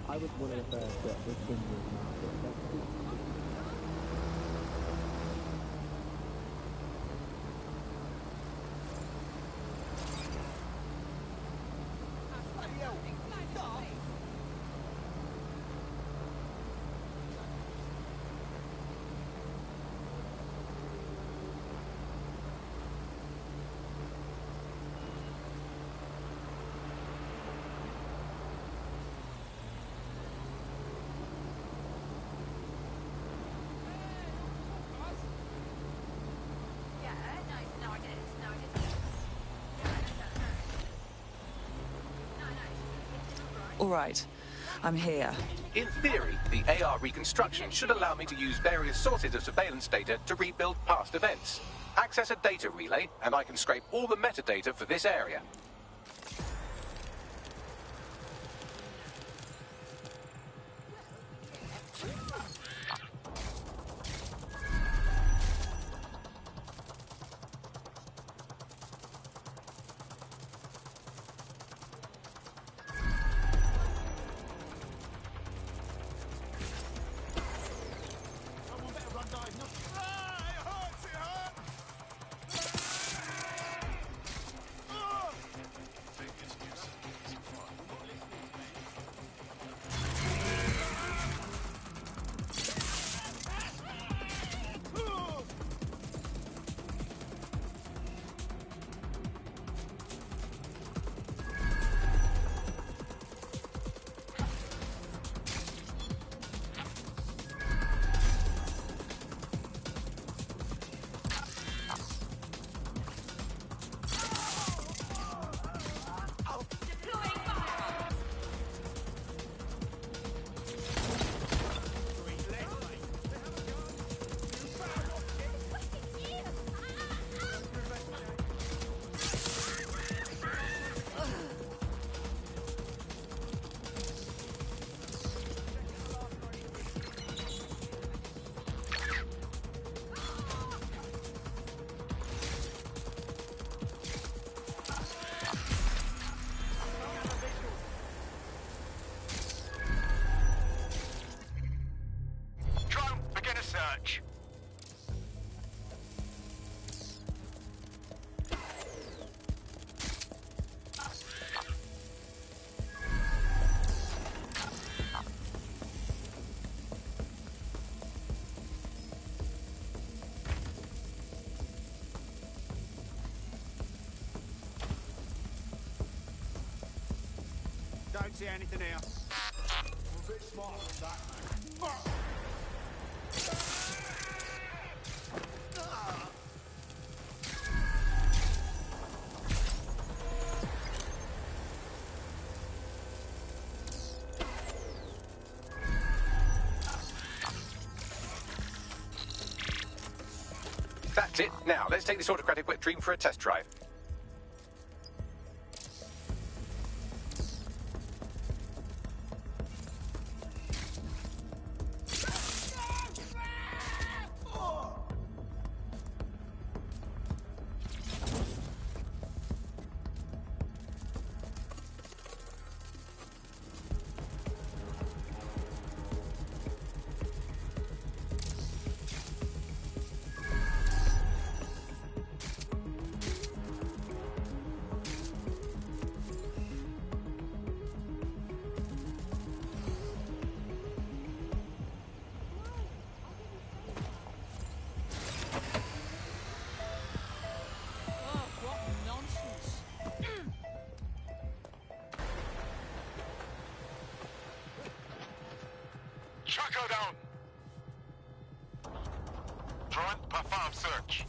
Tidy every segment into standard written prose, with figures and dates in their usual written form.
I was one of the first that was in the market. All right, I'm here. In theory, the AR reconstruction should allow me to use various sources of surveillance data to rebuild past events. Access a data relay, and I can scrape all the metadata for this area. Don't see anything here. We're a bit smart with that, mate. That's it. Now, let's take this autocratic wet dream for a test drive. Tracker down! Drone, perform search.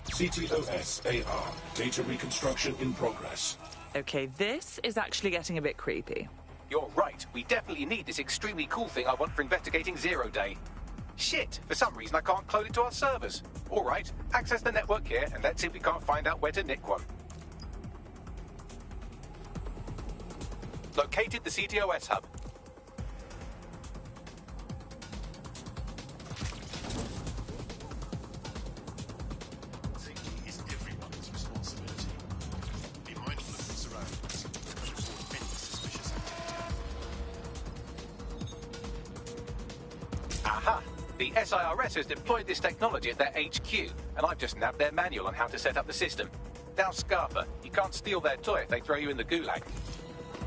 CTOS AR. Data reconstruction in progress. Okay, this is actually getting a bit creepy. You're right. We definitely need this extremely cool thing I want for investigating Zero Day. Shit, for some reason I can't clone it to our servers. All right, access the network here, and let's see if we can't find out where to nick one. Located the CTOS hub. Safety is everyone's responsibility. Be mindful of your surroundings. Report any suspicious activity. Aha! The SIRS has deployed this technology at their HQ, and I've just nabbed their manual on how to set up the system. Now, Scarper, you can't steal their toy if they throw you in the gulag.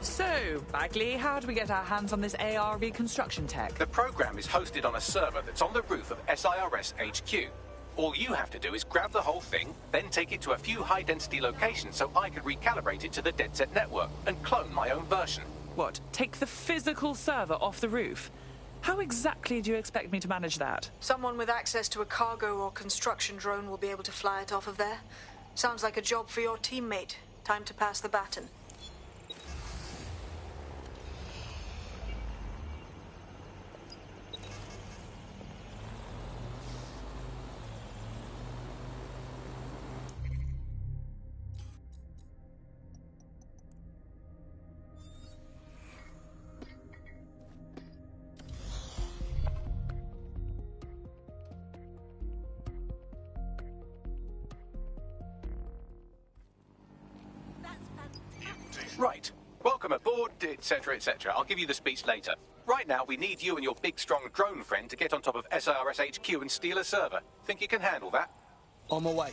So, Bagley, how do we get our hands on this AR reconstruction tech? The program is hosted on a server that's on the roof of SIRS HQ. All you have to do is grab the whole thing, then take it to a few high-density locations so I can recalibrate it to the dead set network and clone my own version. What, take the physical server off the roof? How exactly do you expect me to manage that? Someone with access to a cargo or construction drone will be able to fly it off of there. Sounds like a job for your teammate. Time to pass the baton. Right. Welcome aboard, etc., etc. I'll give you the speech later. Right now, we need you and your big, strong drone friend to get on top of SIRS HQ and steal a server. Think you can handle that? On my way.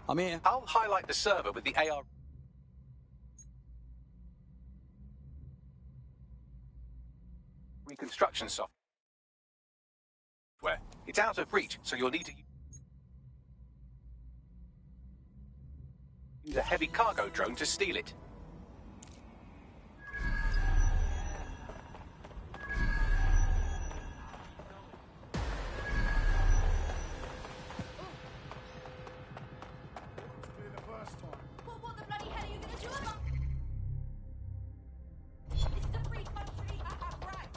I'm here. I'll highlight the server with the AR reconstruction software. It's out of reach, so you'll need to use a heavy cargo drone to steal it. What the bloody hell are you gonna do about this? Is a free country. Right.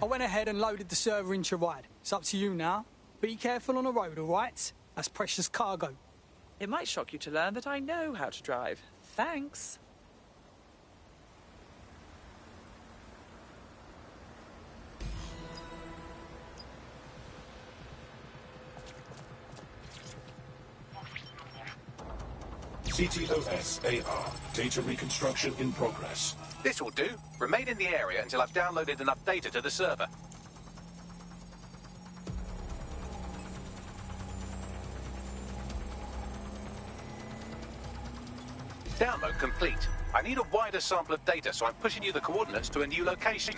I went ahead and loaded the server into your ride. It's up to you now. Be careful on the road, all right? That's precious cargo. It might shock you to learn that I know how to drive. Thanks. CTOS-AR. Data reconstruction in progress. This will do. Remain in the area until I've downloaded enough data to the server. Download complete. I need a wider sample of data, so I'm pushing you the coordinates to a new location.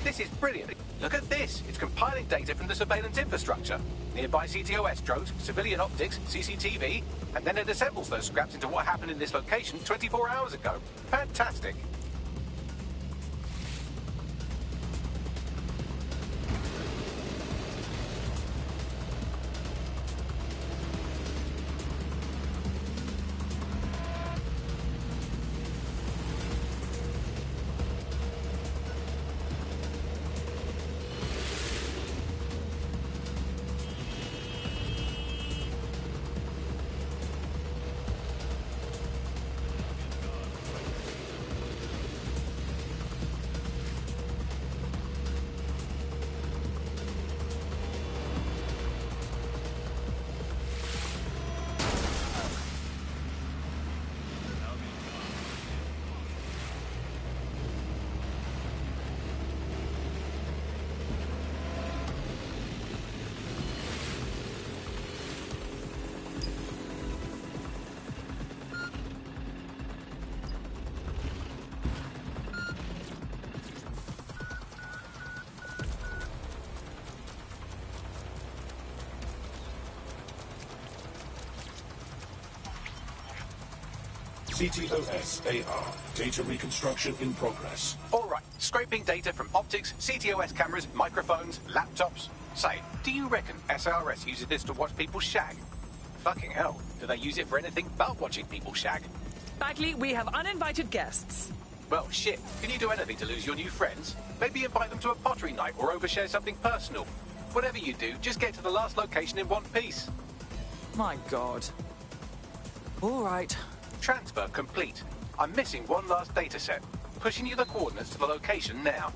This is brilliant. Look at this. It's compiling data from the surveillance infrastructure. Nearby CTOS drones, civilian optics, CCTV, and then it assembles those scraps into what happened in this location 24 hours ago. Fantastic. CTOS-AR. Data reconstruction in progress. All right, scraping data from optics, CTOS cameras, microphones, laptops. Say, do you reckon SRS uses this to watch people shag? Fucking hell, do they use it for anything but watching people shag? Bagley, we have uninvited guests. Well, shit, can you do anything to lose your new friends? Maybe invite them to a pottery night or overshare something personal. Whatever you do, just get to the last location in one piece. My God. All right. Transfer complete. I'm missing one last data set. Pushing you the coordinates to the location now.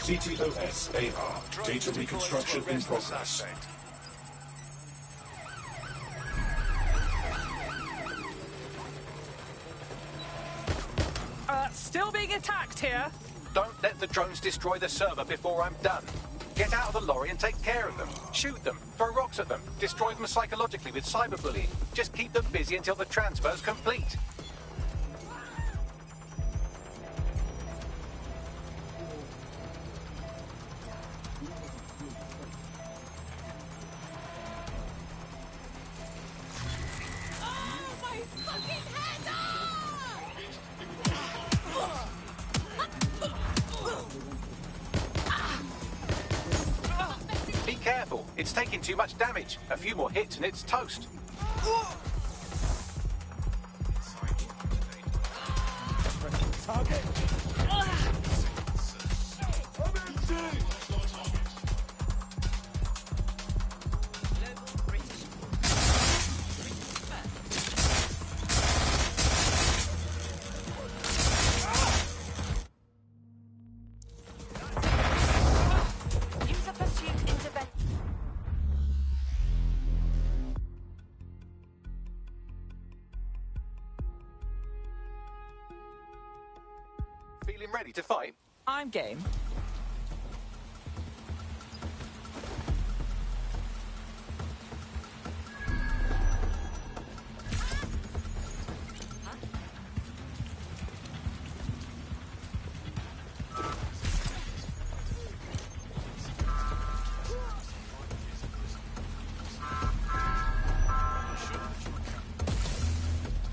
CTOS-AR. Data reconstruction in progress. Still being attacked here. Don't let the drones destroy the server before I'm done. Get out of the lorry and take care of them. Shoot them, throw rocks at them, destroy them psychologically with cyberbullying. Just keep them busy until the transfer's complete. Be careful, it's taking too much damage. A few more hits and it's toast. Target. User pursuit intervention. Feeling ready to fight? I'm game.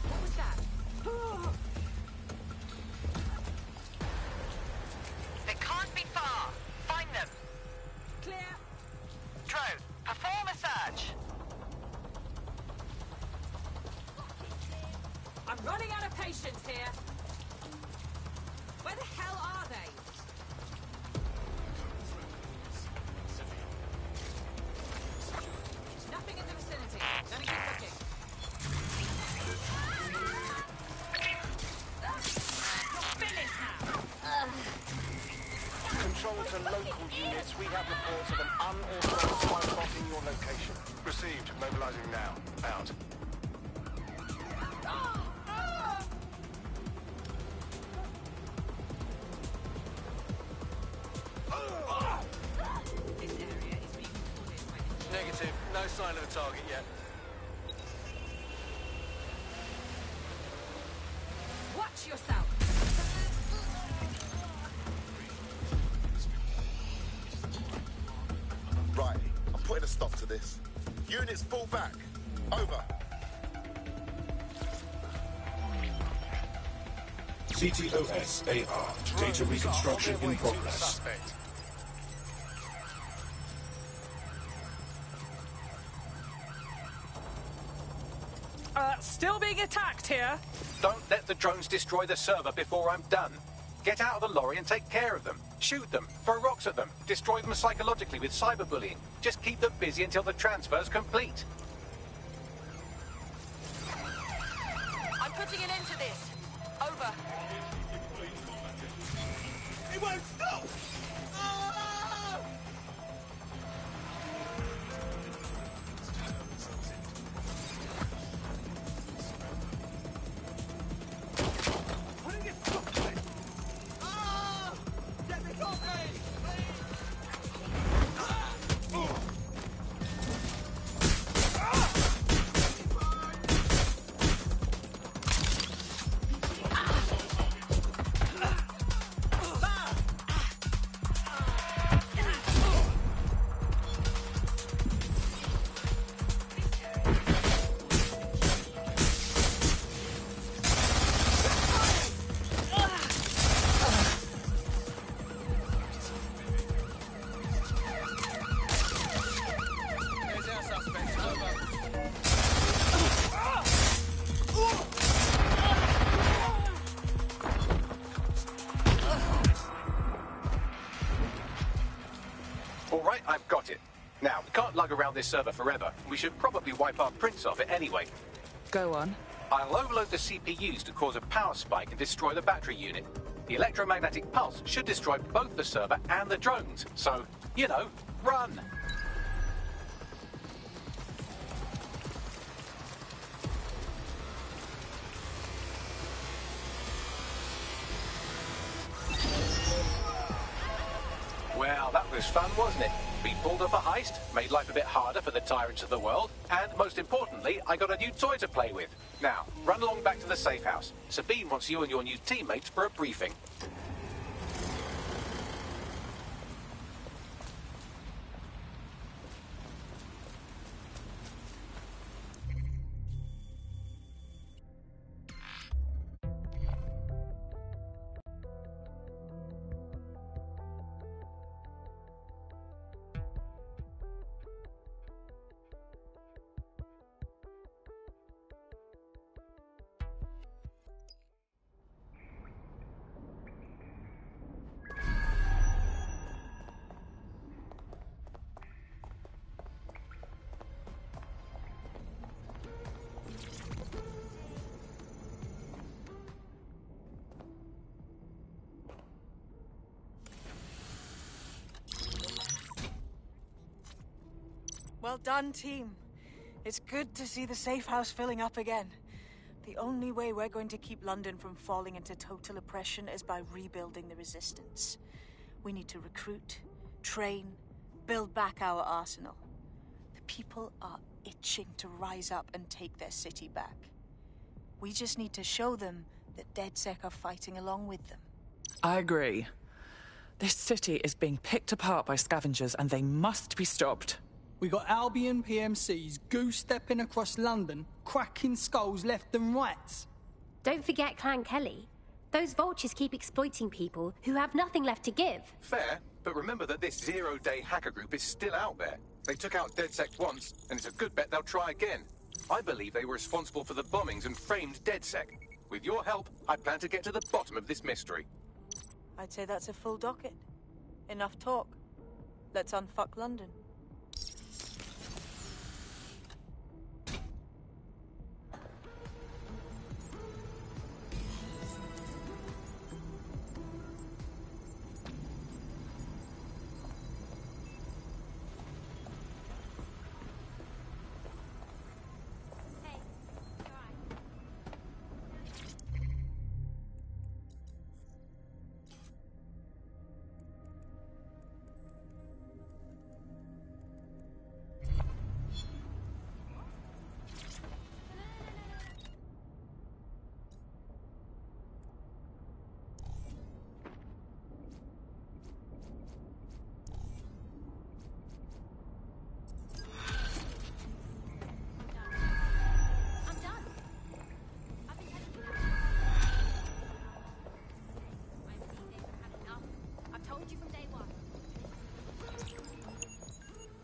What was that? They can't be far. Find them. Clear. Drone, perform a search. I'm running out of patience here. Where the hell are they? Nothing in the vicinity. Gonna keep looking. You're finished now. Control to local units. We have reports of an unauthorized spy bot in your location. Received. Mobilizing now. Out. This area is being recorded by the Negative. No sign of a target yet. Watch yourself. Right, I'm putting a stop to this. Units fall back. Over. CTOS-AR. Data reconstruction in progress. Suspect. Still being attacked here. Don't let the drones destroy the server before I'm done. Get out of the lorry and take care of them. Shoot them, throw rocks at them, destroy them psychologically with cyberbullying. Just keep them busy until the transfer's complete. I'm putting an end to this. Over. It won't stop! Putting it stop to it! Get this off me! There's our suspect. Over. All right, I've got it. Now, we can't lug around this server forever. We should probably wipe our prints off it anyway. Go on. I'll overload the CPUs to cause a power spike and destroy the battery unit. The electromagnetic pulse should destroy both the server and the drones. So, you know, run! Well, that was fun, wasn't it? We pulled off a heist, made life a bit harder for the tyrants of the world, and most importantly, I got a new toy to play with. Now, run along back to the safe house. Sabine wants you and your new teammates for a briefing. Well done, team. It's good to see the safe house filling up again. The only way we're going to keep London from falling into total oppression is by rebuilding the resistance. We need to recruit, train, build back our arsenal. The people are itching to rise up and take their city back. We just need to show them that DedSec are fighting along with them. I agree. This city is being picked apart by scavengers and they must be stopped. We got Albion PMCs goose-stepping across London, cracking skulls left and right. Don't forget Clan Kelly. Those vultures keep exploiting people who have nothing left to give. Fair, but remember that this zero-day hacker group is still out there. They took out DedSec once, and it's a good bet they'll try again. I believe they were responsible for the bombings and framed DedSec. With your help, I plan to get to the bottom of this mystery. I'd say that's a full docket. Enough talk. Let's unfuck London.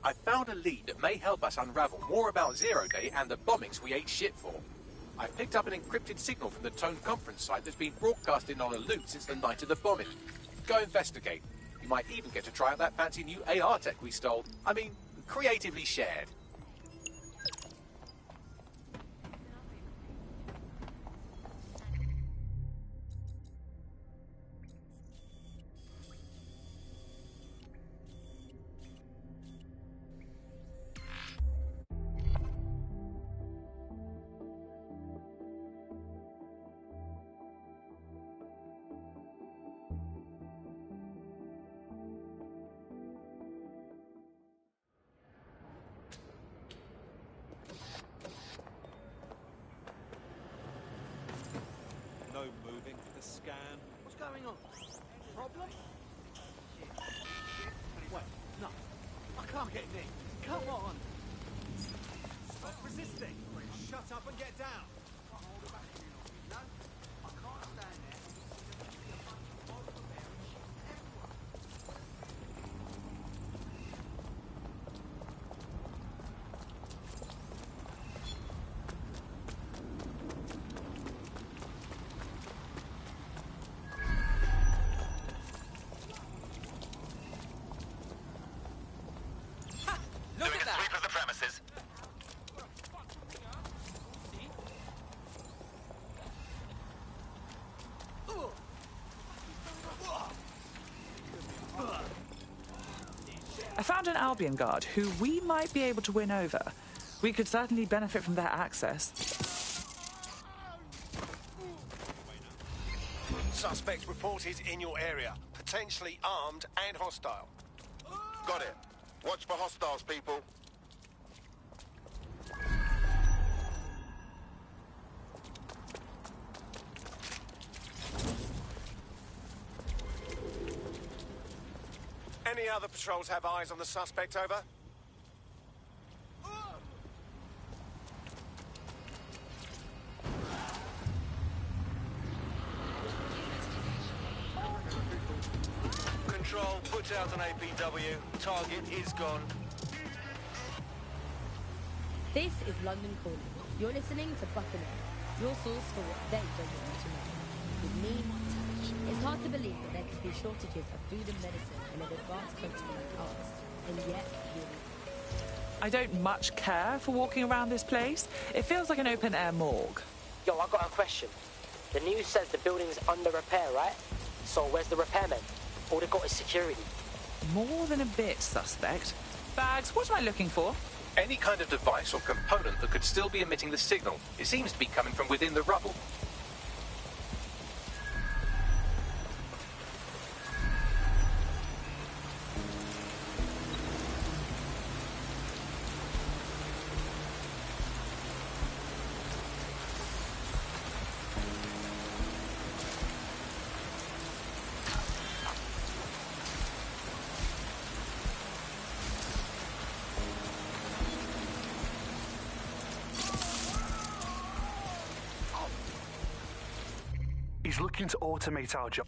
I found a lead that may help us unravel more about Zero Day and the bombings we ate shit for. I've picked up an encrypted signal from the Tone conference site that's been broadcasting on a loop since the night of the bombing. Go investigate. You might even get to try out that fancy new AR tech we stole. I mean, creatively shared. No moving for the scan. What's going on? Problem? Wait, no. I can't get in. Come on. Stop resisting. Shut up and get down. No, I can't stand there. Doing a sweep of the premises. I found an Albion guard who we might be able to win over. We could certainly benefit from their access. Suspect reported in your area. Potentially armed and hostile. Got it. Watch for hostiles, people. Any other patrols have eyes on the suspect, over? Control, put out an APW. Target is gone. This is London Calling. You're listening to Buckingham, your source for what they don't want you to know. With me, Touch. It's hard to believe that there could be shortages of food and medicine in an advanced country like ours, and yet here we are. I don't much care for walking around this place. It feels like an open-air morgue. Yo, I got a question. The news says the building's under repair, right? So where's the repairmen? All they got is security. More than a bit suspect. Bags, what am I looking for? Any kind of device or component that could still be emitting the signal. It seems to be coming from within the rubble. He's looking to automate our job.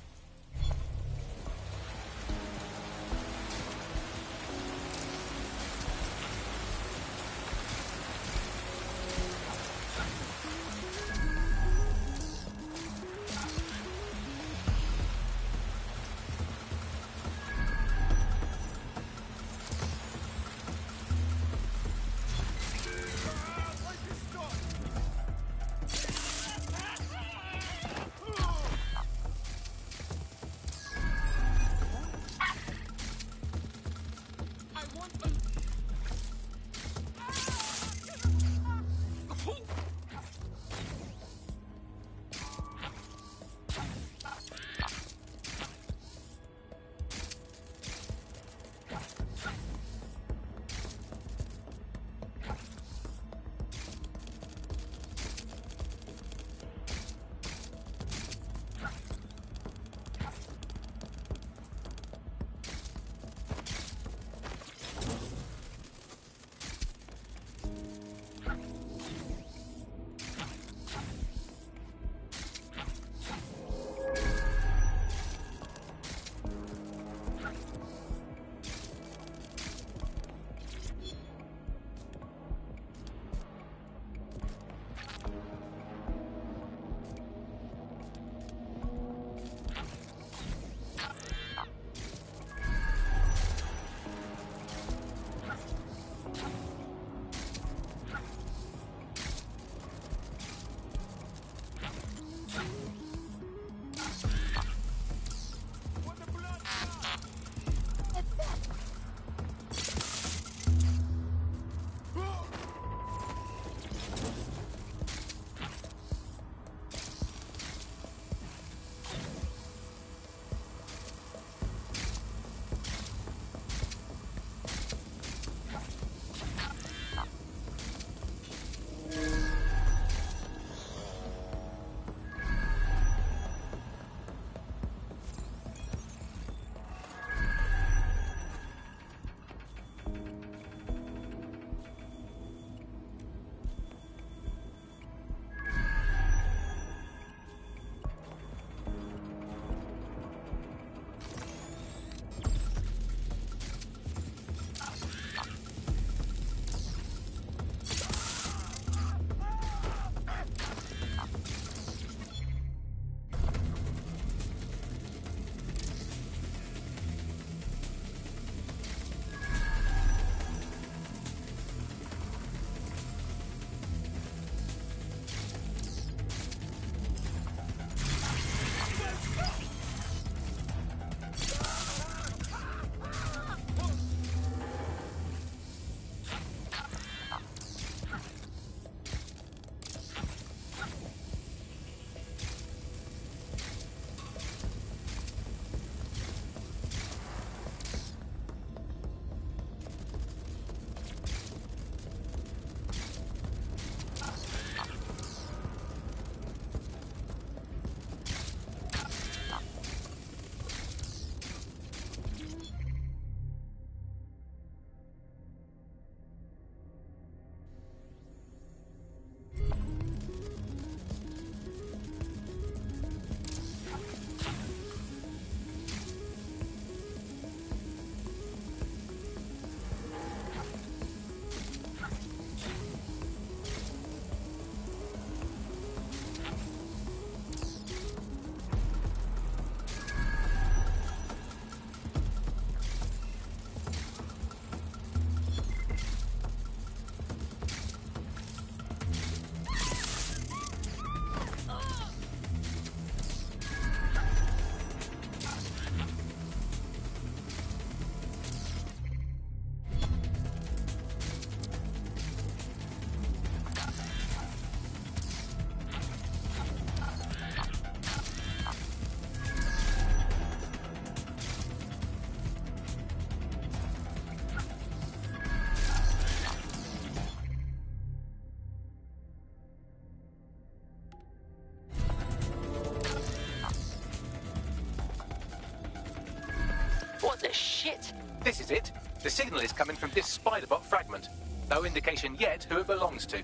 What the shit? This is it. The signal is coming from this spider-bot fragment. No indication yet who it belongs to.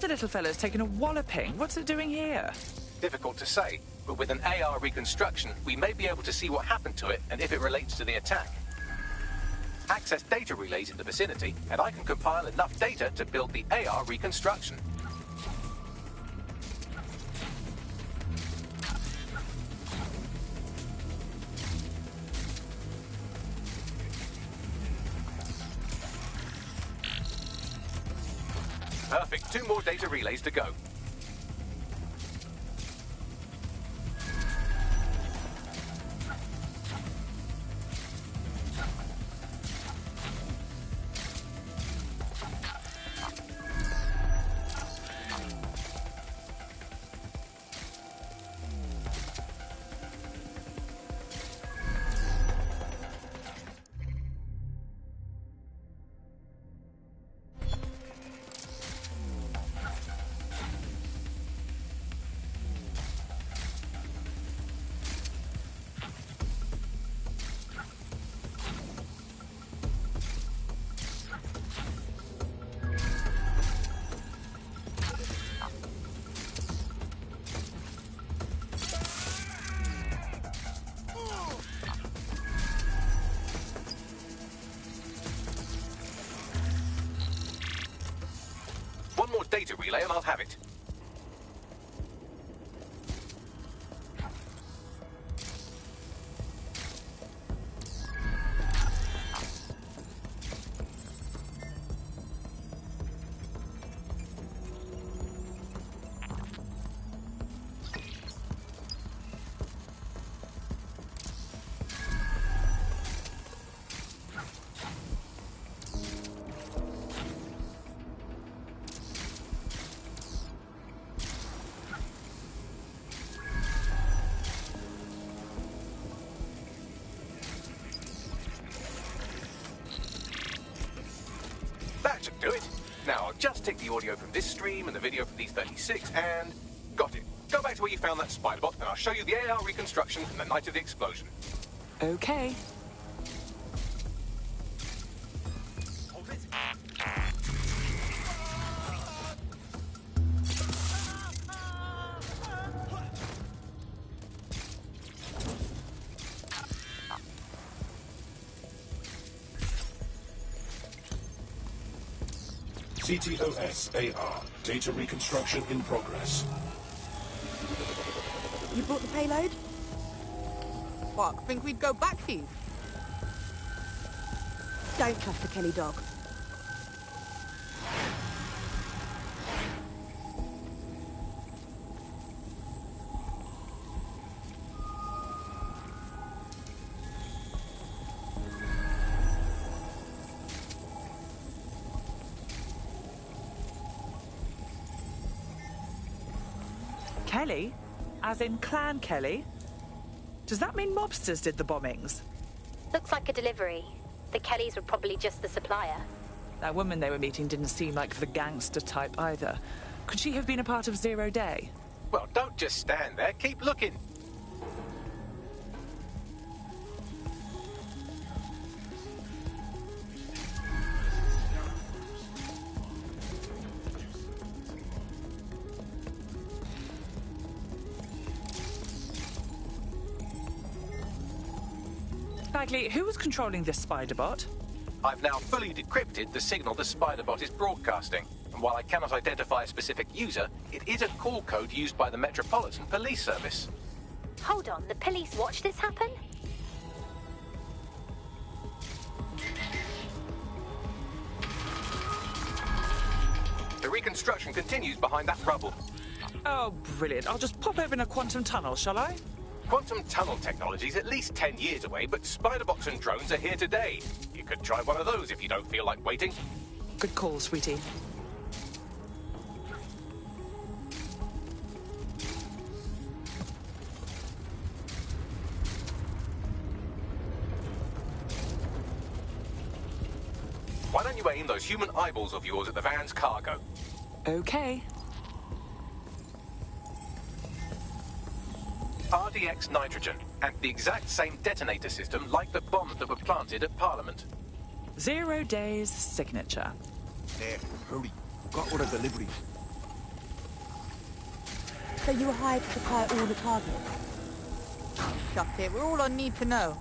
The little fella's taken a walloping. What's it doing here? Difficult to say, but with an AR reconstruction, we may be able to see what happened to it and if it relates to the attack. Access data relays in the vicinity, and I can compile enough data to build the AR reconstruction. Perfect. 2 more data relays to go. One more data relay and I'll have it. That should do it. Now I'll just take the audio from this stream and the video from these 36 and... got it. Go back to where you found that spider bot and I'll show you the AR reconstruction from the night of the explosion. Okay. Hold it. CTOS-AR. Data reconstruction in progress. You brought the payload? What, think we'd go back for you? Don't trust the Kelly dog. Kelly? As in Clan Kelly? Does that mean mobsters did the bombings? Looks like a delivery. The Kellys were probably just the supplier. That woman they were meeting didn't seem like the gangster type either. Could she have been a part of Zero Day? Well, don't just stand there. Keep looking. Bagley, who was controlling this spider bot? I've now fully decrypted the signal the spider bot is broadcasting. And while I cannot identify a specific user, it is a call code used by the Metropolitan Police Service. Hold on, the police watched this happen? The reconstruction continues behind that rubble. Oh, brilliant. I'll just pop over in a quantum tunnel, shall I? Quantum tunnel technology is at least 10 years away, but spider-bots and drones are here today. You could try one of those if you don't feel like waiting. Good call, sweetie. Why don't you aim those human eyeballs of yours at the van's cargo? Okay. RDX nitrogen. and the exact same detonator system like the bombs that were planted at Parliament. 0 days signature. There, hurry. Got all the deliveries. So you were hired to supply all the targets? Shut it. We're all I need to know.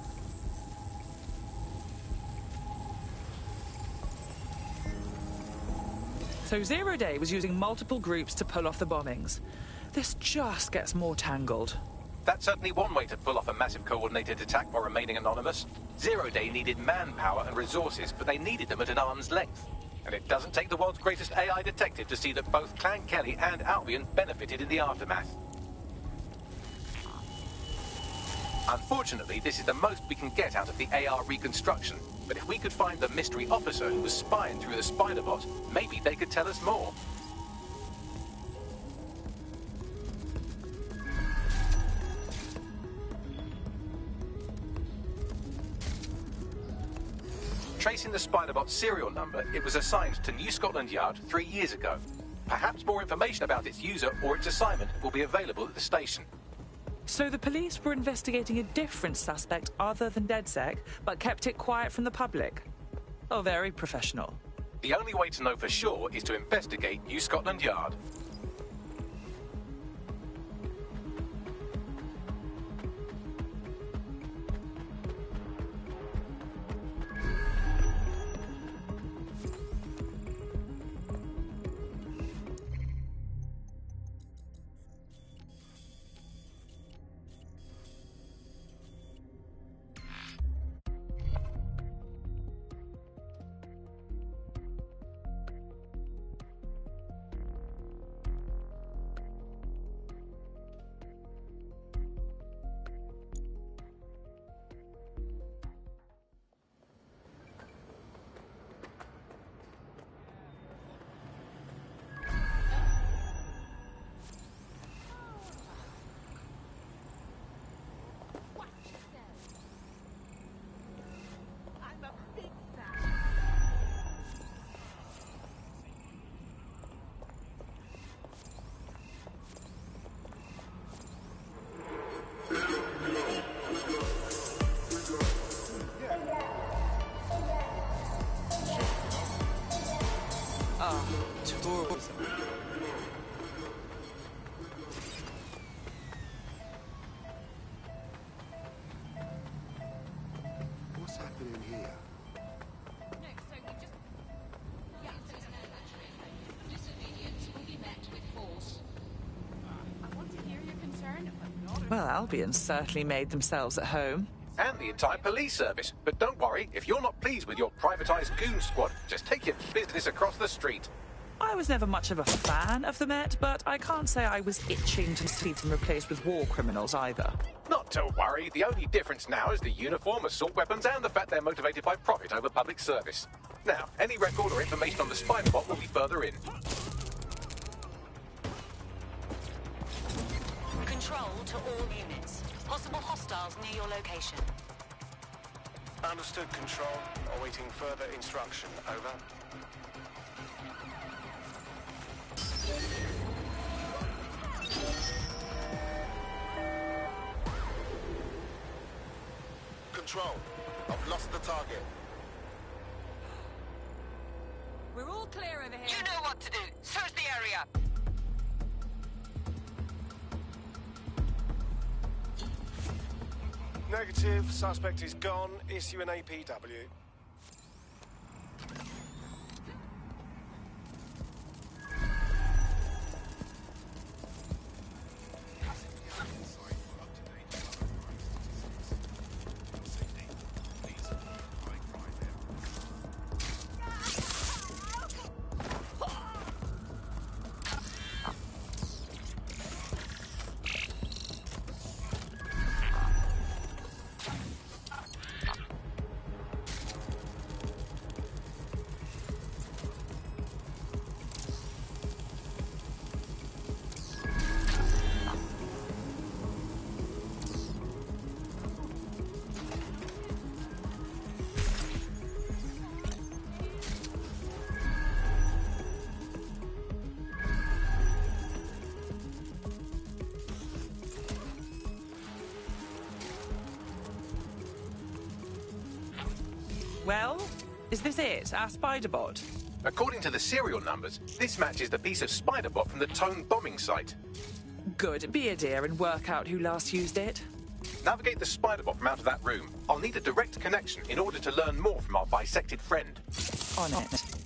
So 0 Day was using multiple groups to pull off the bombings. This just gets more tangled. That's certainly one way to pull off a massive coordinated attack while remaining anonymous. 0 Day needed manpower and resources, but they needed them at an arm's length. And it doesn't take the world's greatest AI detective to see that both Clan Kelly and Albion benefited in the aftermath. Unfortunately, this is the most we can get out of the AR reconstruction. But if we could find the mystery officer who was spying through the Spider-Bot, maybe they could tell us more. Tracing the Spider-Bot's serial number, it was assigned to New Scotland Yard 3 years ago. Perhaps more information about its user or its assignment will be available at the station. So the police were investigating a different suspect other than DedSec, but kept it quiet from the public. Oh, very professional. The only way to know for sure is to investigate New Scotland Yard. What's happening here? Disobedience will be met with force. I want to hear your concern, but not Well, Albion certainly made themselves at home. And the entire police service. But don't worry, if you're not pleased with your privatised goon squad, just take your business across the street. I was never much of a fan of the Met, but I can't say I was itching to see them replaced with war criminals either. Not to worry, the only difference now is the uniform, assault weapons, and the fact they're motivated by profit over public service. Now, any record or information on the Spider-Bot will be further in. Control to all units. Possible hostiles near your location. Understood, Control. Awaiting further instruction. Over. Control, I've lost the target. We're all clear over here. You know what to do. Search the area. Negative. Suspect is gone. Issue an APW. Well, is this it, our spider bot? According to the serial numbers, this matches the piece of spider bot from the Tone bombing site. Good. Be a dear and work out who last used it. Navigate the spider bot from out of that room. I'll need a direct connection in order to learn more from our bisected friend. On it.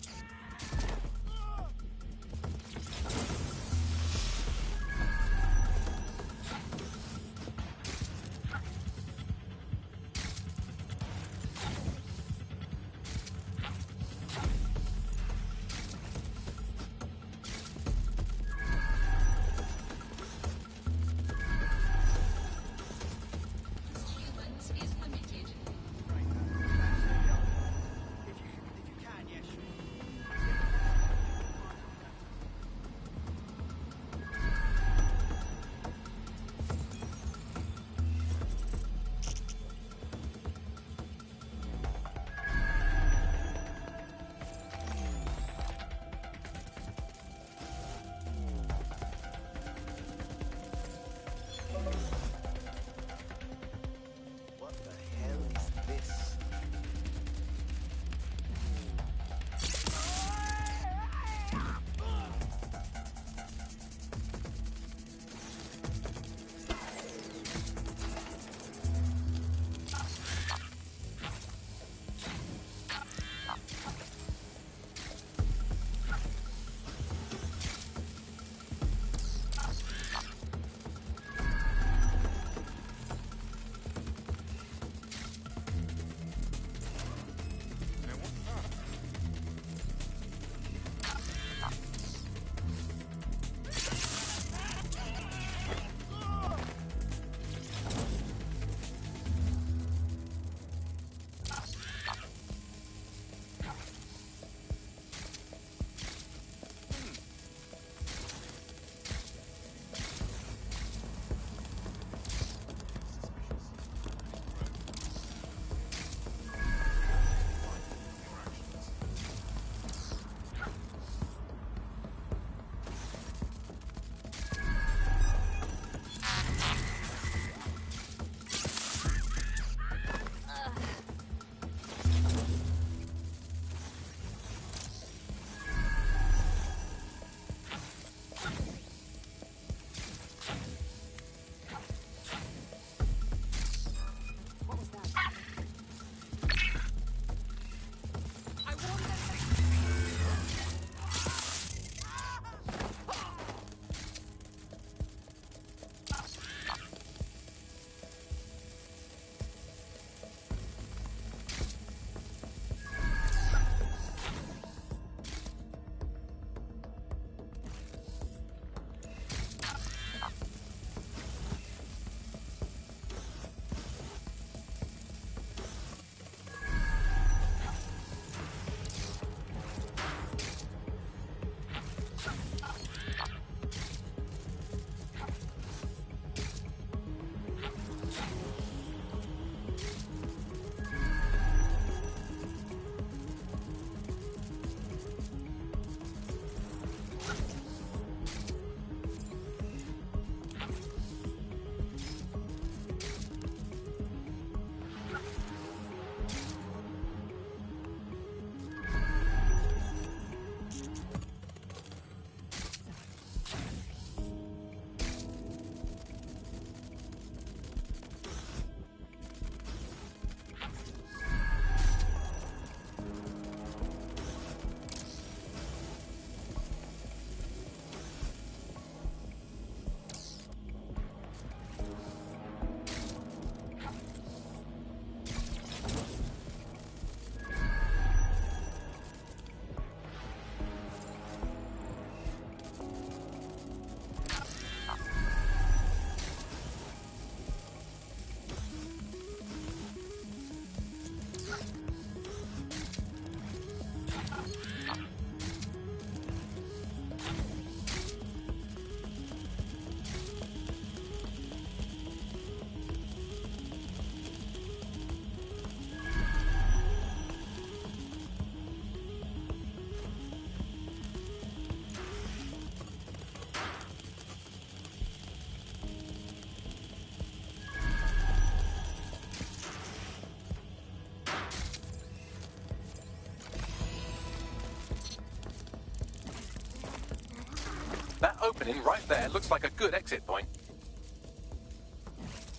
That opening right there looks like a good exit point.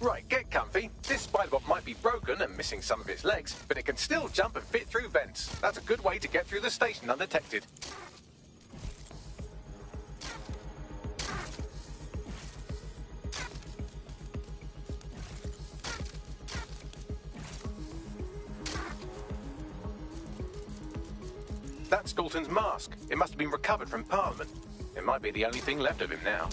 Right, get comfy. This spider-bot might be broken and missing some of its legs, but it can still jump and fit through vents. That's a good way to get through the station undetected. That's Dalton's mask. It must have been recovered from Parliament. It might be the only thing left of him now.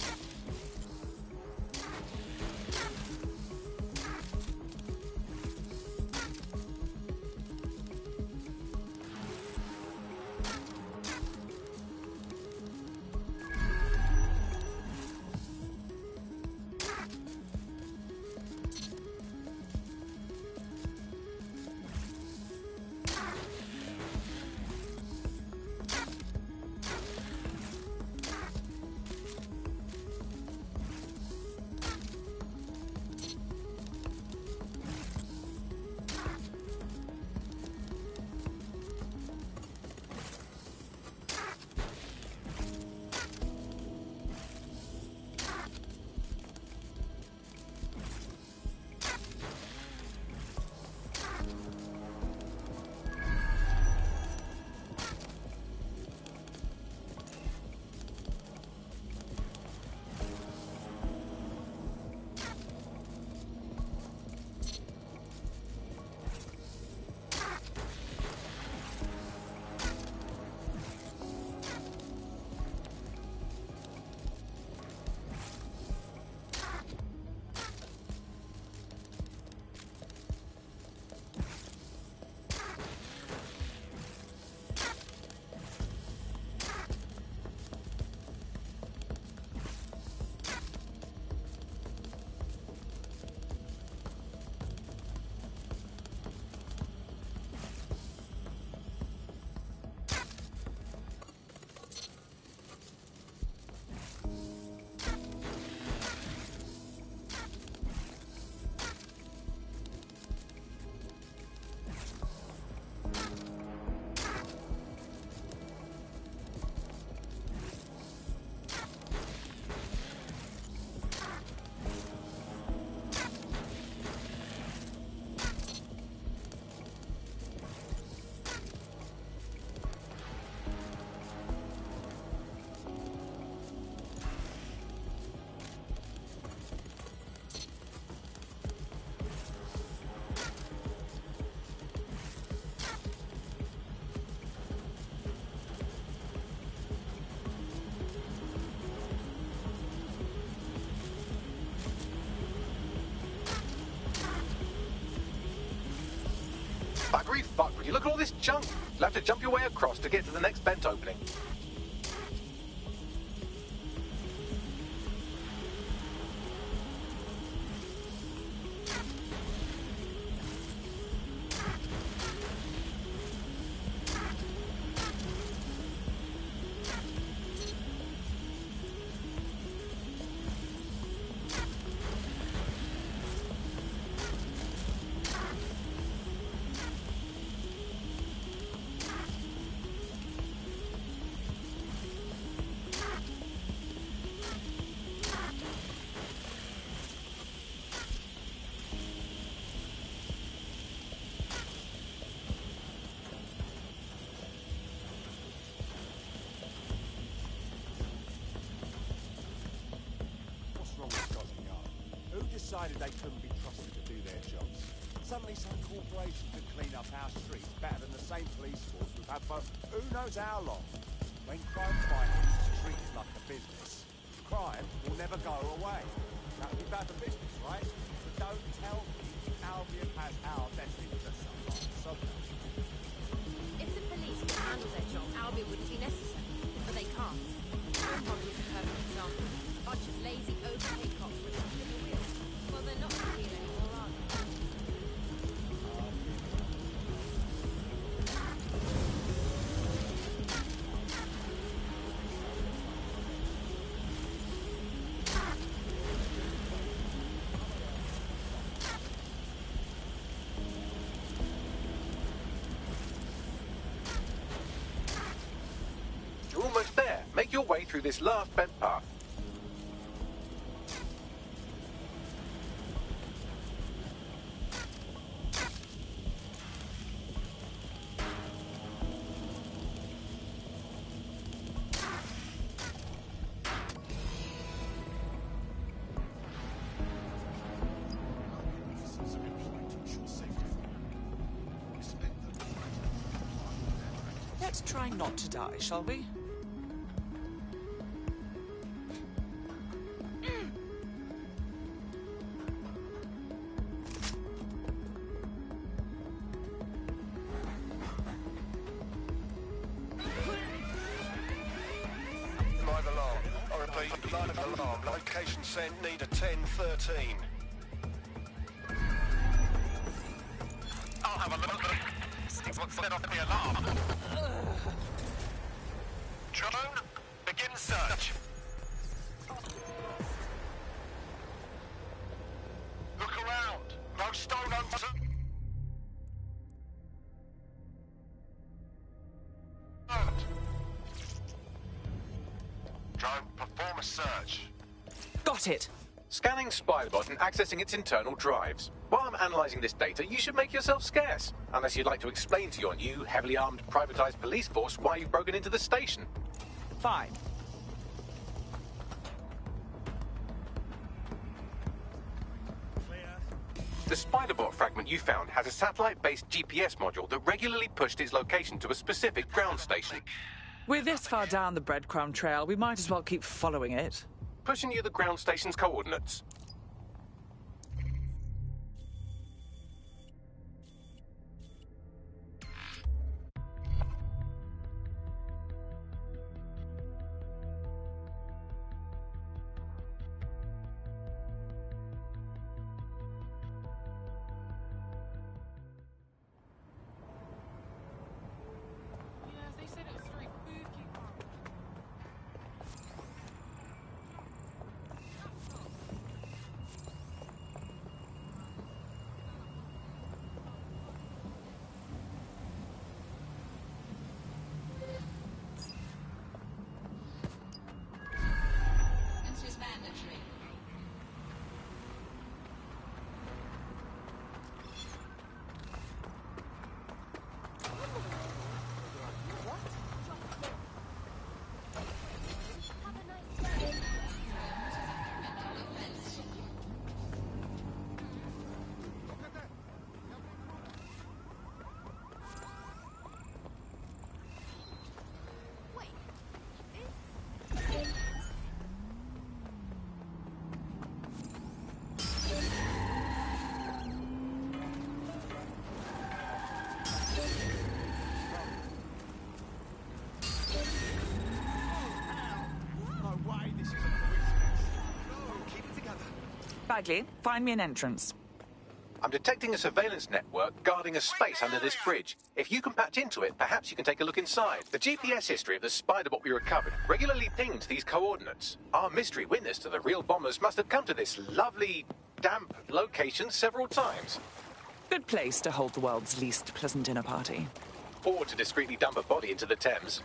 Buggery fuck, would you look at all this junk? You'll have to jump your way across to get to the next vent opening. Decided they couldn't be trusted to do their jobs. Suddenly some corporation could clean up our streets better than the same police force we've had for who knows how long. When crime fighting is treated like a business, crime will never go away. That would be bad for business, right? But don't tell me Albion has our best interests at heart. So if the police could handle their job, Albion wouldn't be necessary. But they can't. Home Bond was a perfect example. A bunch of lazy, overpaid cops with a the wheel. Well, they're not real anymore, are they? through this last bent path. Let's try not to die, shall we? Live alarm. I repeat, live alarm. Location sent, need a 1013. I'll have a look. Sticks what's set off the alarm. Drone, begin search. Look around. No stone unturned. Drone, perform a search. Got it. Scanning Spiderbot and accessing its internal drives. While I'm analysing this data, you should make yourself scarce. Unless you'd like to explain to your new, heavily armed, privatised police force why you've broken into the station. Fine. The Spiderbot fragment you found has a satellite-based GPS module that regularly pushed its location to a specific ground station. We're this far down the breadcrumb trail, we might as well keep following it. Pushing you the ground station's coordinates. Bagley, find me an entrance. I'm detecting a surveillance network guarding a space under this bridge. If you can patch into it, perhaps you can take a look inside. The GPS history of the Spiderbot we recovered regularly pings these coordinates. Our mystery witness to the real bombers must have come to this lovely, damp location several times. Good place to hold the world's least pleasant dinner party. Or to discreetly dump a body into the Thames.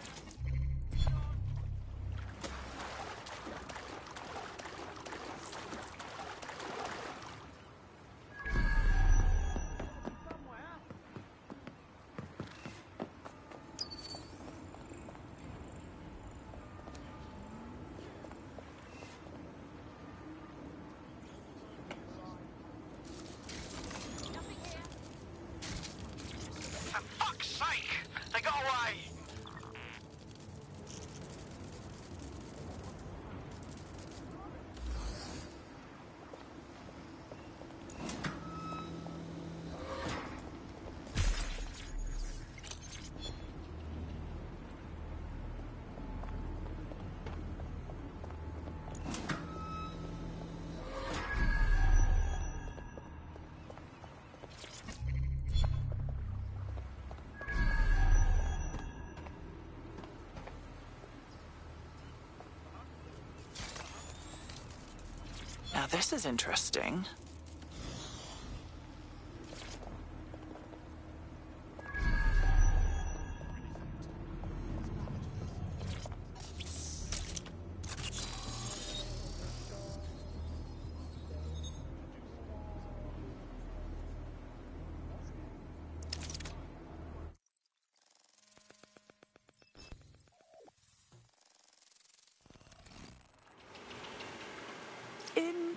Now this is interesting.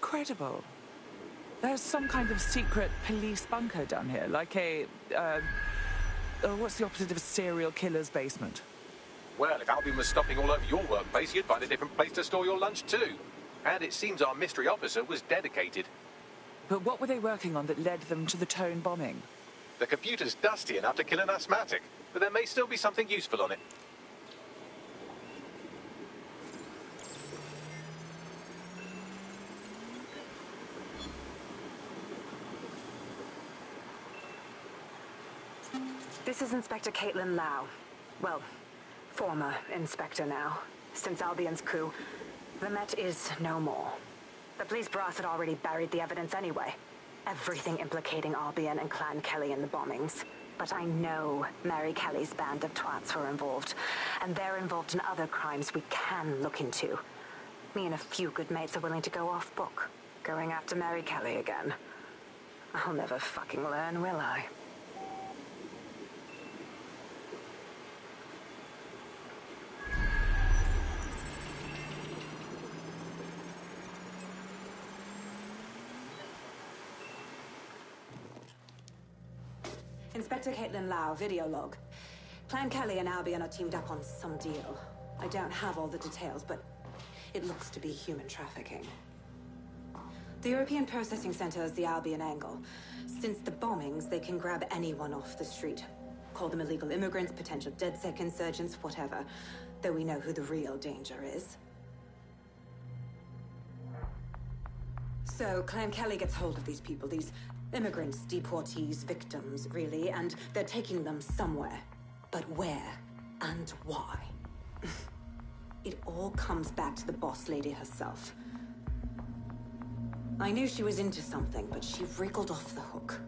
incredible. There's some kind of secret police bunker down here, like a, what's the opposite of a serial killer's basement? Well, if Albion was stopping all over your workplace, you'd find a different place to store your lunch too. And it seems our mystery officer was dedicated. But what were they working on that led them to the Tone bombing? The computer's dusty enough to kill an asthmatic, but there may still be something useful on it. This is Inspector Caitlin Lau. Well, former Inspector now. Since Albion's coup, the Met is no more. The police brass had already buried the evidence anyway. Everything implicating Albion and Clan Kelly in the bombings. But I know Mary Kelly's band of twats were involved. And they're involved in other crimes we can look into. Me and a few good mates are willing to go off book. Going after Mary Kelly again. I'll never fucking learn, will I? Inspector Caitlin Lau, video log. Clan Kelly and Albion are teamed up on some deal. I don't have all the details, but it looks to be human trafficking. The European Processing Center is the Albion angle. Since the bombings, they can grab anyone off the street. Call them illegal immigrants, potential DedSec insurgents, whatever. Though we know who the real danger is. So, Clan Kelly gets hold of these people, these immigrants, deportees, victims, really, and they're taking them somewhere. But where and why? It all comes back to the boss lady herself. I knew she was into something, but she wriggled off the hook.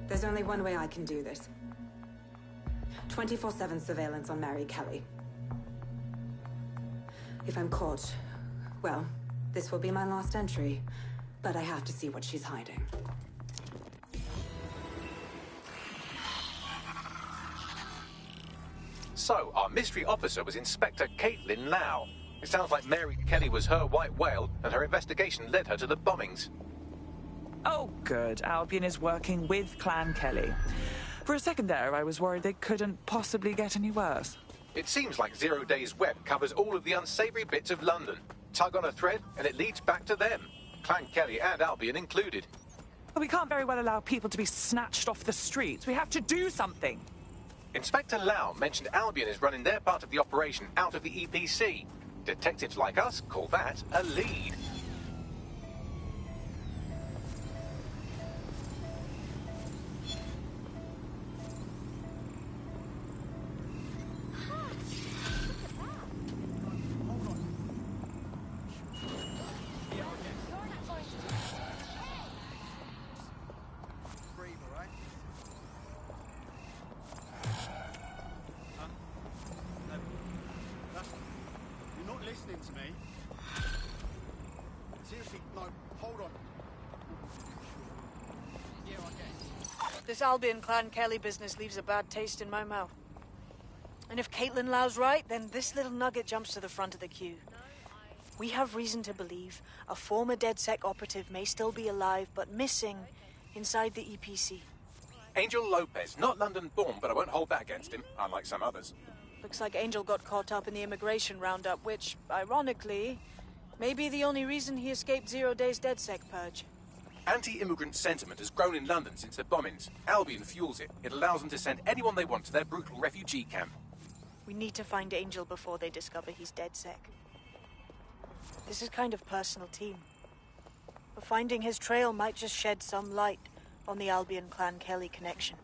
There's only one way I can do this. 24/7 surveillance on Mary Kelly. If I'm caught, well, this will be my last entry. But I have to see what she's hiding. So, our mystery officer was Inspector Caitlin Lau. It sounds like Mary Kelly was her white whale, and her investigation led her to the bombings. Oh, good. Albion is working with Clan Kelly. For a second there, I was worried they couldn't possibly get any worse. It seems like Zero Days Web covers all of the unsavory bits of London. Tug on a thread, and it leads back to them. Clan Kelly and Albion included. But we can't very well allow people to be snatched off the streets. We have to do something. Inspector Lau mentioned Albion is running their part of the operation out of the EPC. Detectives like us call that a lead. Listening to me? Seriously, no, hold on. Yeah, I guess. This Albion Clan Kelly business leaves a bad taste in my mouth. And if Caitlin Lau's right, then this little nugget jumps to the front of the queue. We have reason to believe a former DedSec operative may still be alive, but missing inside the EPC. Angel Lopez, not London-born, but I won't hold that against him, unlike some others. Looks like Angel got caught up in the immigration roundup, which, ironically, may be the only reason he escaped Zero Days DedSec purge. Anti-immigrant sentiment has grown in London since the bombings. Albion fuels it. It allows them to send anyone they want to their brutal refugee camp. We need to find Angel before they discover he's DedSec. This is kind of personal team. But finding his trail might just shed some light on the Albion Clan Kelly connection.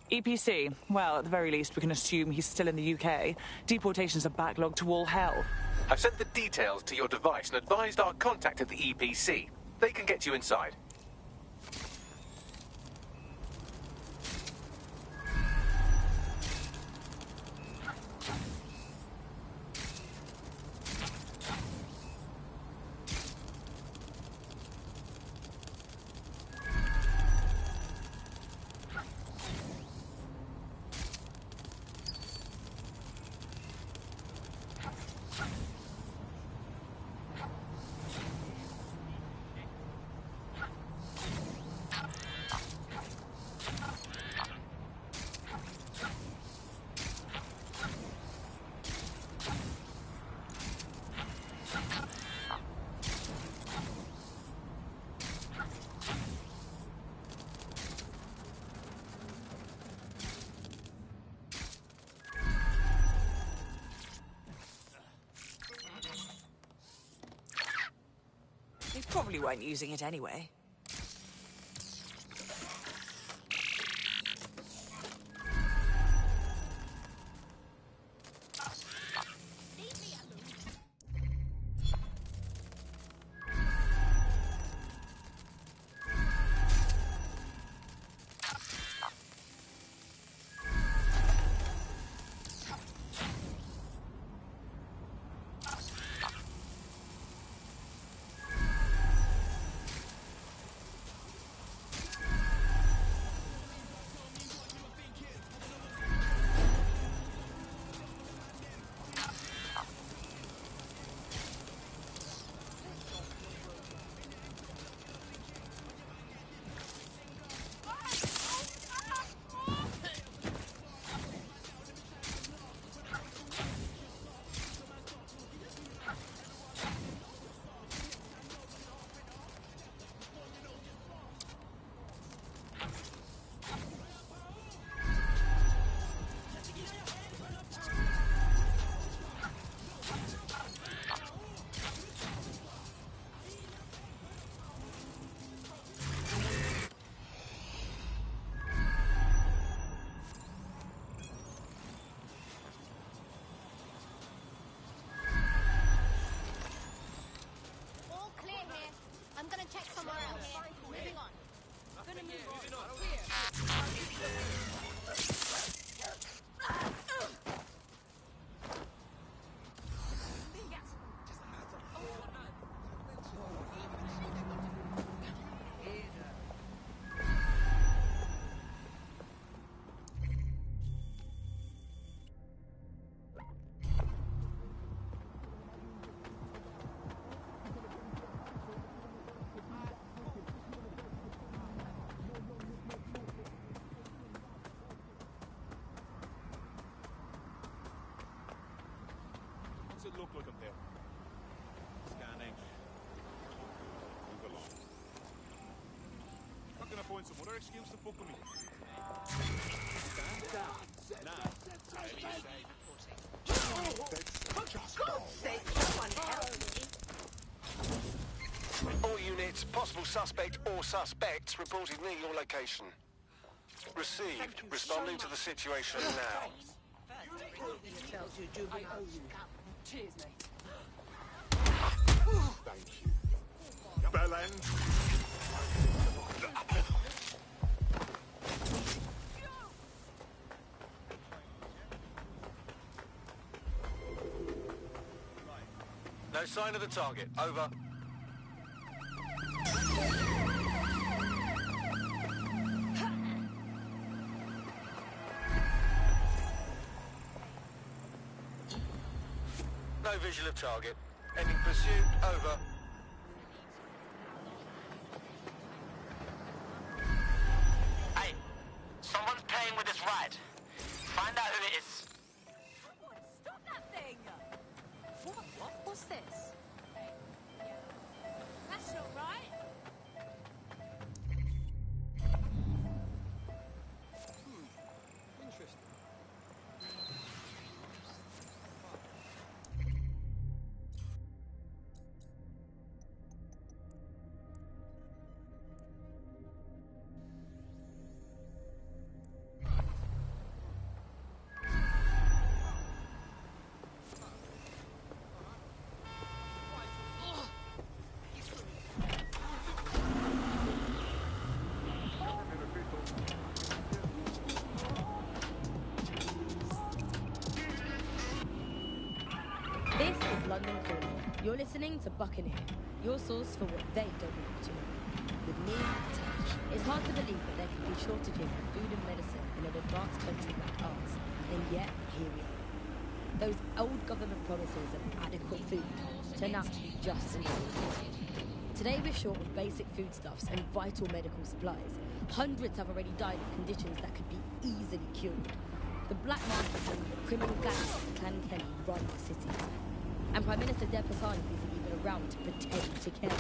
EPC. Well, at the very least, we can assume he's still in the UK. Deportations are backlogged to all hell. I've sent the details to your device and advised our contact at the EPC. They can get you inside. probably weren't using it anyway. It look like I'm there. Scanning. Move along. How can I find some other excuse to fuck with me? Stand down. Now. All units, possible suspect or suspects reporting near your location. Received. Responding to the situation now. Cheers, mate. Thank you. Bell end. No sign of the target. Over. No visual of target. Ending pursuit. Over. Hey, someone's playing with this ride. Find out who it is. Stop that thing! What's this? That's not right. Interesting. This is London Calling. You're listening to Buccaneer, your source for what they don't want to know. With me, Tash. It's hard to believe that there can be shortages of food and medicine in an advanced country like ours, and yet here we are. Those old government promises of adequate food turn out to be just an illusion. Today we're short of basic foodstuffs and vital medical supplies. Hundreds have already died of conditions that could be easily cured. The black market and the criminal gangs of Clan Kelly run the cities. And Prime Minister Dev Hassan isn't even around to pretend to care.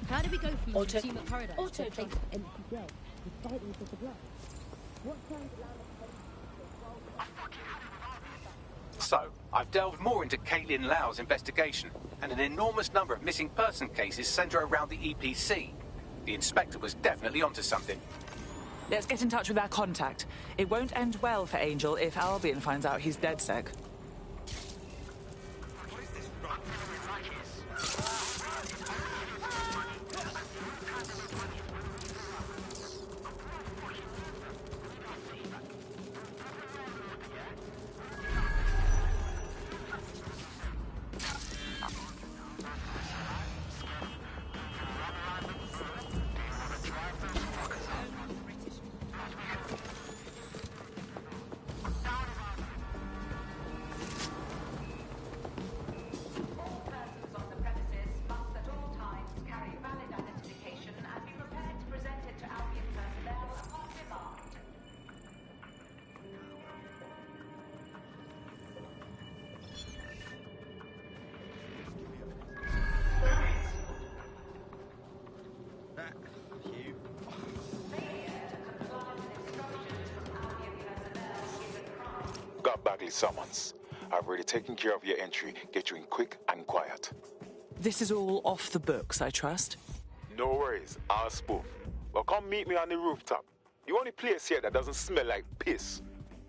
How do we go from a consumer paradise to a place of empty bread and fighting for supplies? What sounds loud? So, I've delved more into Caitlin Lau's investigation, and an enormous number of missing person cases center around the EPC. The inspector was definitely onto something. Let's get in touch with our contact. It won't end well for Angel if Albion finds out he's DedSec. Got Bagley summons. I've already taken care of your entry. Get you in quick and quiet. This is all off the books, I trust? No worries, I'll spoof. Well, come meet me on the rooftop. The only place here that doesn't smell like piss.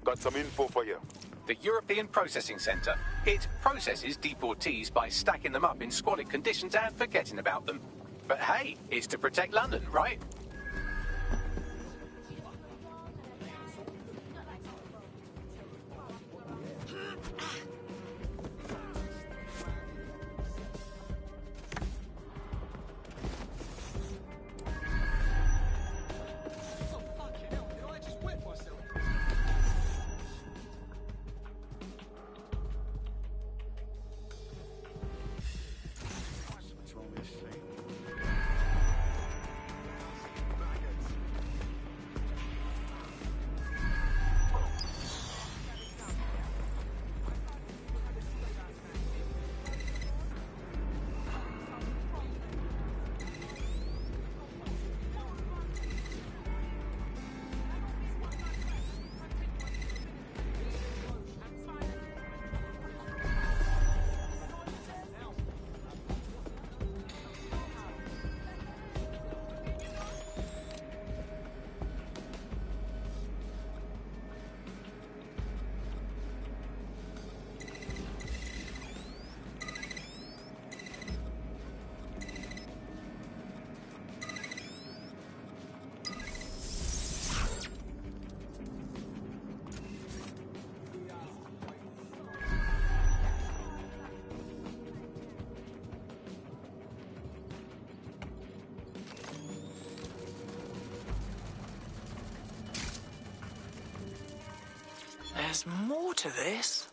Got some info for you. The European Processing Center. It processes deportees by stacking them up in squalid conditions and forgetting about them. But hey, it's to protect London, right? There's more to this.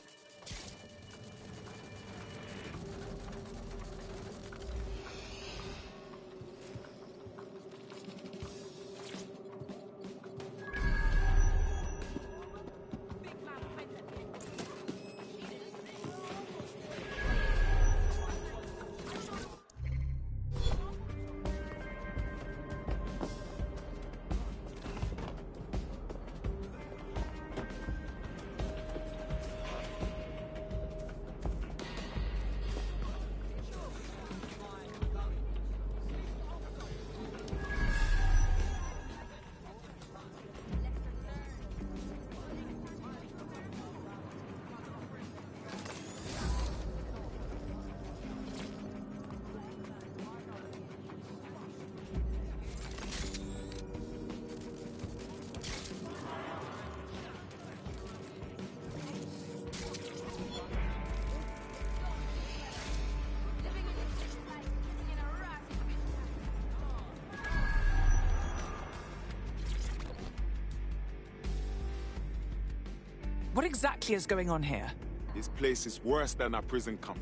What exactly is going on here? This place is worse than a prison camp.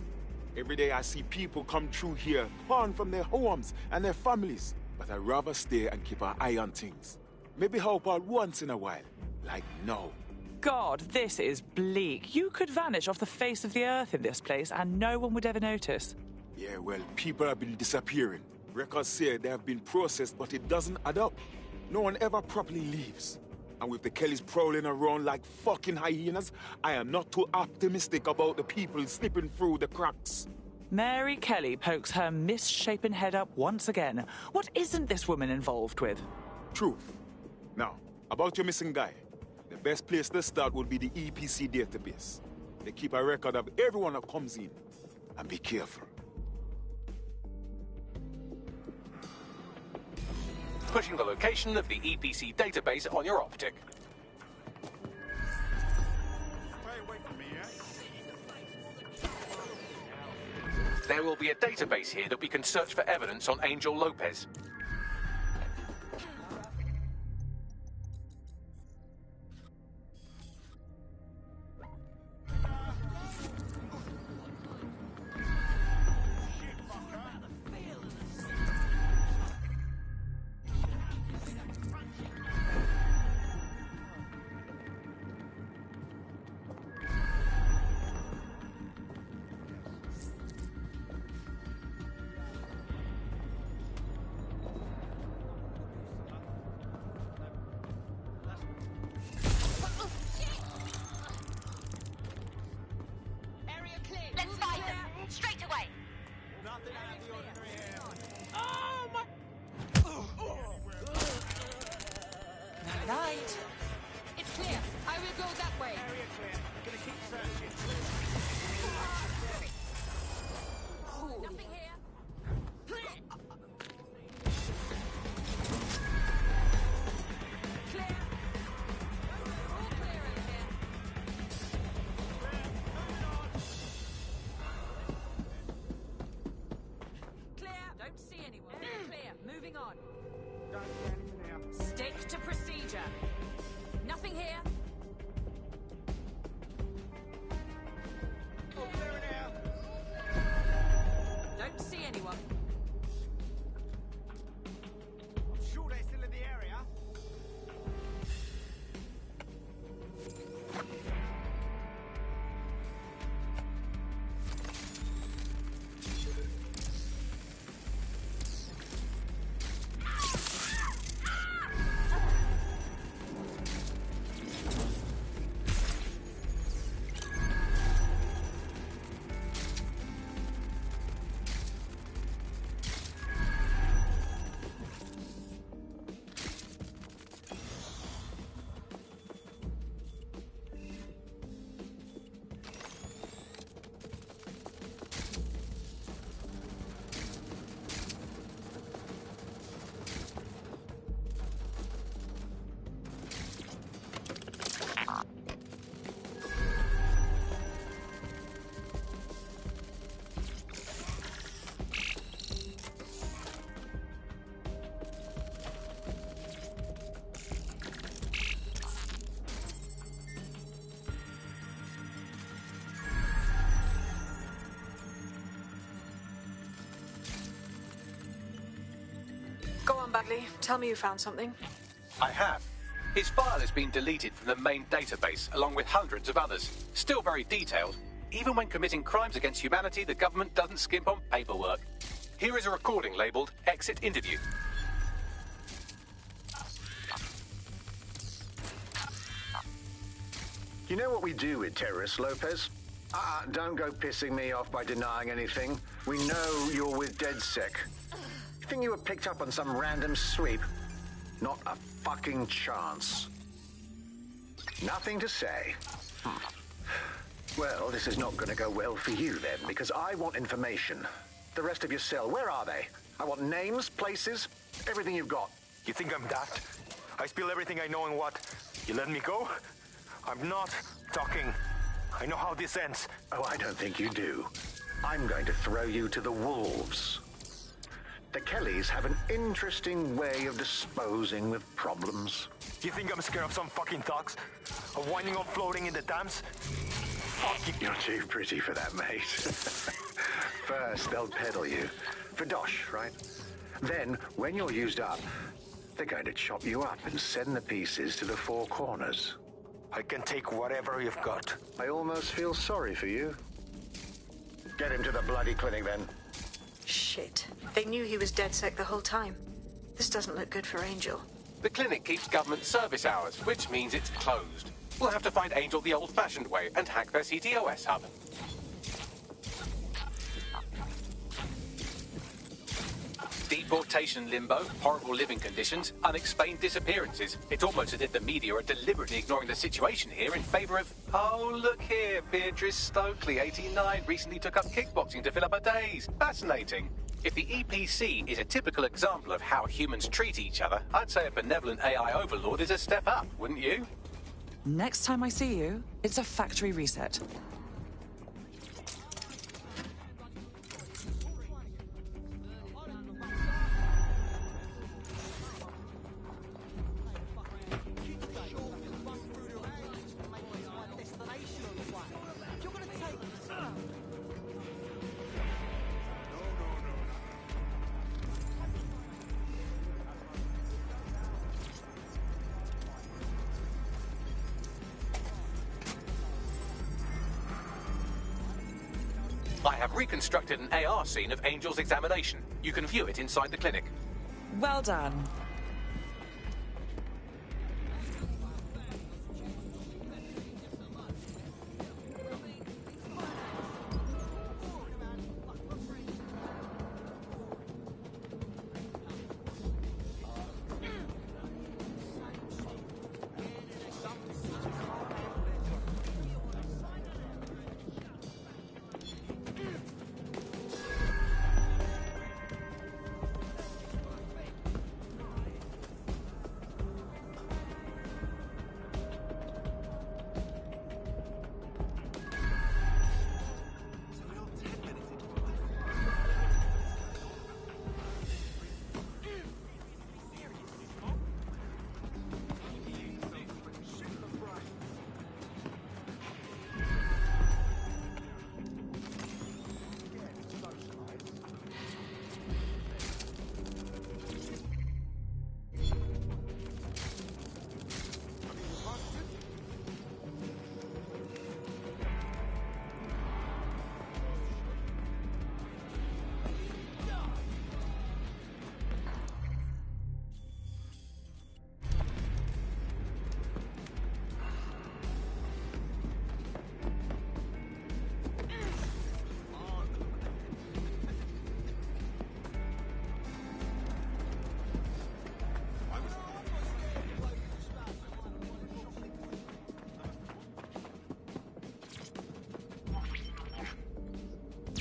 Every day I see people come through here, torn from their homes and their families. But I'd rather stay and keep an eye on things. Maybe help out once in a while. Like now. God, this is bleak. You could vanish off the face of the earth in this place and no one would ever notice. Yeah, well, people have been disappearing. Records say they have been processed, but it doesn't add up. No one ever properly leaves. And with the Kellys prowling around like fucking hyenas, I am not too optimistic about the people slipping through the cracks. Mary Kelly pokes her misshapen head up once again. What isn't this woman involved with? Truth. Now, about your missing guy. The best place to start would be the EPC database. They keep a record of everyone that comes in. And be careful. Pushing the location of the EPC database on your optic. There will be a database here that we can search for evidence on Angel Lopez. Let's find them. Straight away. Night. It's clear. I will go that way. Area clear. Gonna keep searching. Nothing here. Clear. All clear over here. Clear. Don't see anyone. Clear. Moving on. Stick to procedure. Nothing here. Don't see anyone. I'm sure they're still in the area. Go on, Bagley. Tell me you found something. I have. His file has been deleted from the main database, along with hundreds of others. Still very detailed. Even when committing crimes against humanity, the government doesn't skimp on paperwork. Here is a recording labeled Exit Interview. You know what we do with terrorists, Lopez? Don't go pissing me off by denying anything. We know you're with DedSec. You think you were picked up on some random sweep? Not a fucking chance. Nothing to say. Well, this is not going to go well for you then, because I want information. The rest of your cell, where are they? I want names, places, everything you've got. You think I'm daft? I spill everything I know and what? You let me go? I'm not talking. I know how this ends. Oh, I don't think you do. I'm going to throw you to the wolves. The Kellys have an interesting way of disposing with problems. You think I'm scared of some fucking thugs? Of winding up floating in the Thames? Fuck you. You're too pretty for that, mate. First, they'll peddle you. For dosh, right? Then, when you're used up, they're going to chop you up and send the pieces to the four corners. I can take whatever you've got. I almost feel sorry for you. Get him to the bloody clinic, then. Shit. They knew he was DedSec the whole time. This doesn't look good for Angel. The clinic keeps government service hours, which means it's closed. We'll have to find Angel the old-fashioned way and hack their CTOS hub. Deportation limbo, horrible living conditions, unexplained disappearances. It's almost as if the media are deliberately ignoring the situation here in favour of... Oh, look here, Beatrice Stokely, 89, recently took up kickboxing to fill up her days. Fascinating. If the EPC is a typical example of how humans treat each other, I'd say a benevolent AI overlord is a step up, wouldn't you? Next time I see you, it's a factory reset. I have reconstructed an AR scene of Angel's examination. You can view it inside the clinic. Well done.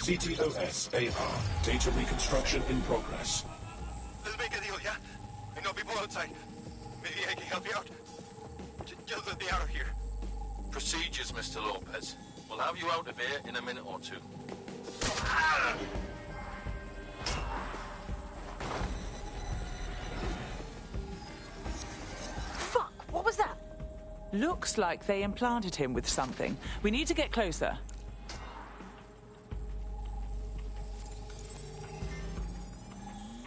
CTOS AR. Data reconstruction in progress. Let's make a deal, yeah? I know people outside. Maybe I can help you out. Just let me out of here. Procedures, Mr. Lopez. We'll have you out of here in a minute or two. Fuck! What was that? Looks like they implanted him with something. We need to get closer.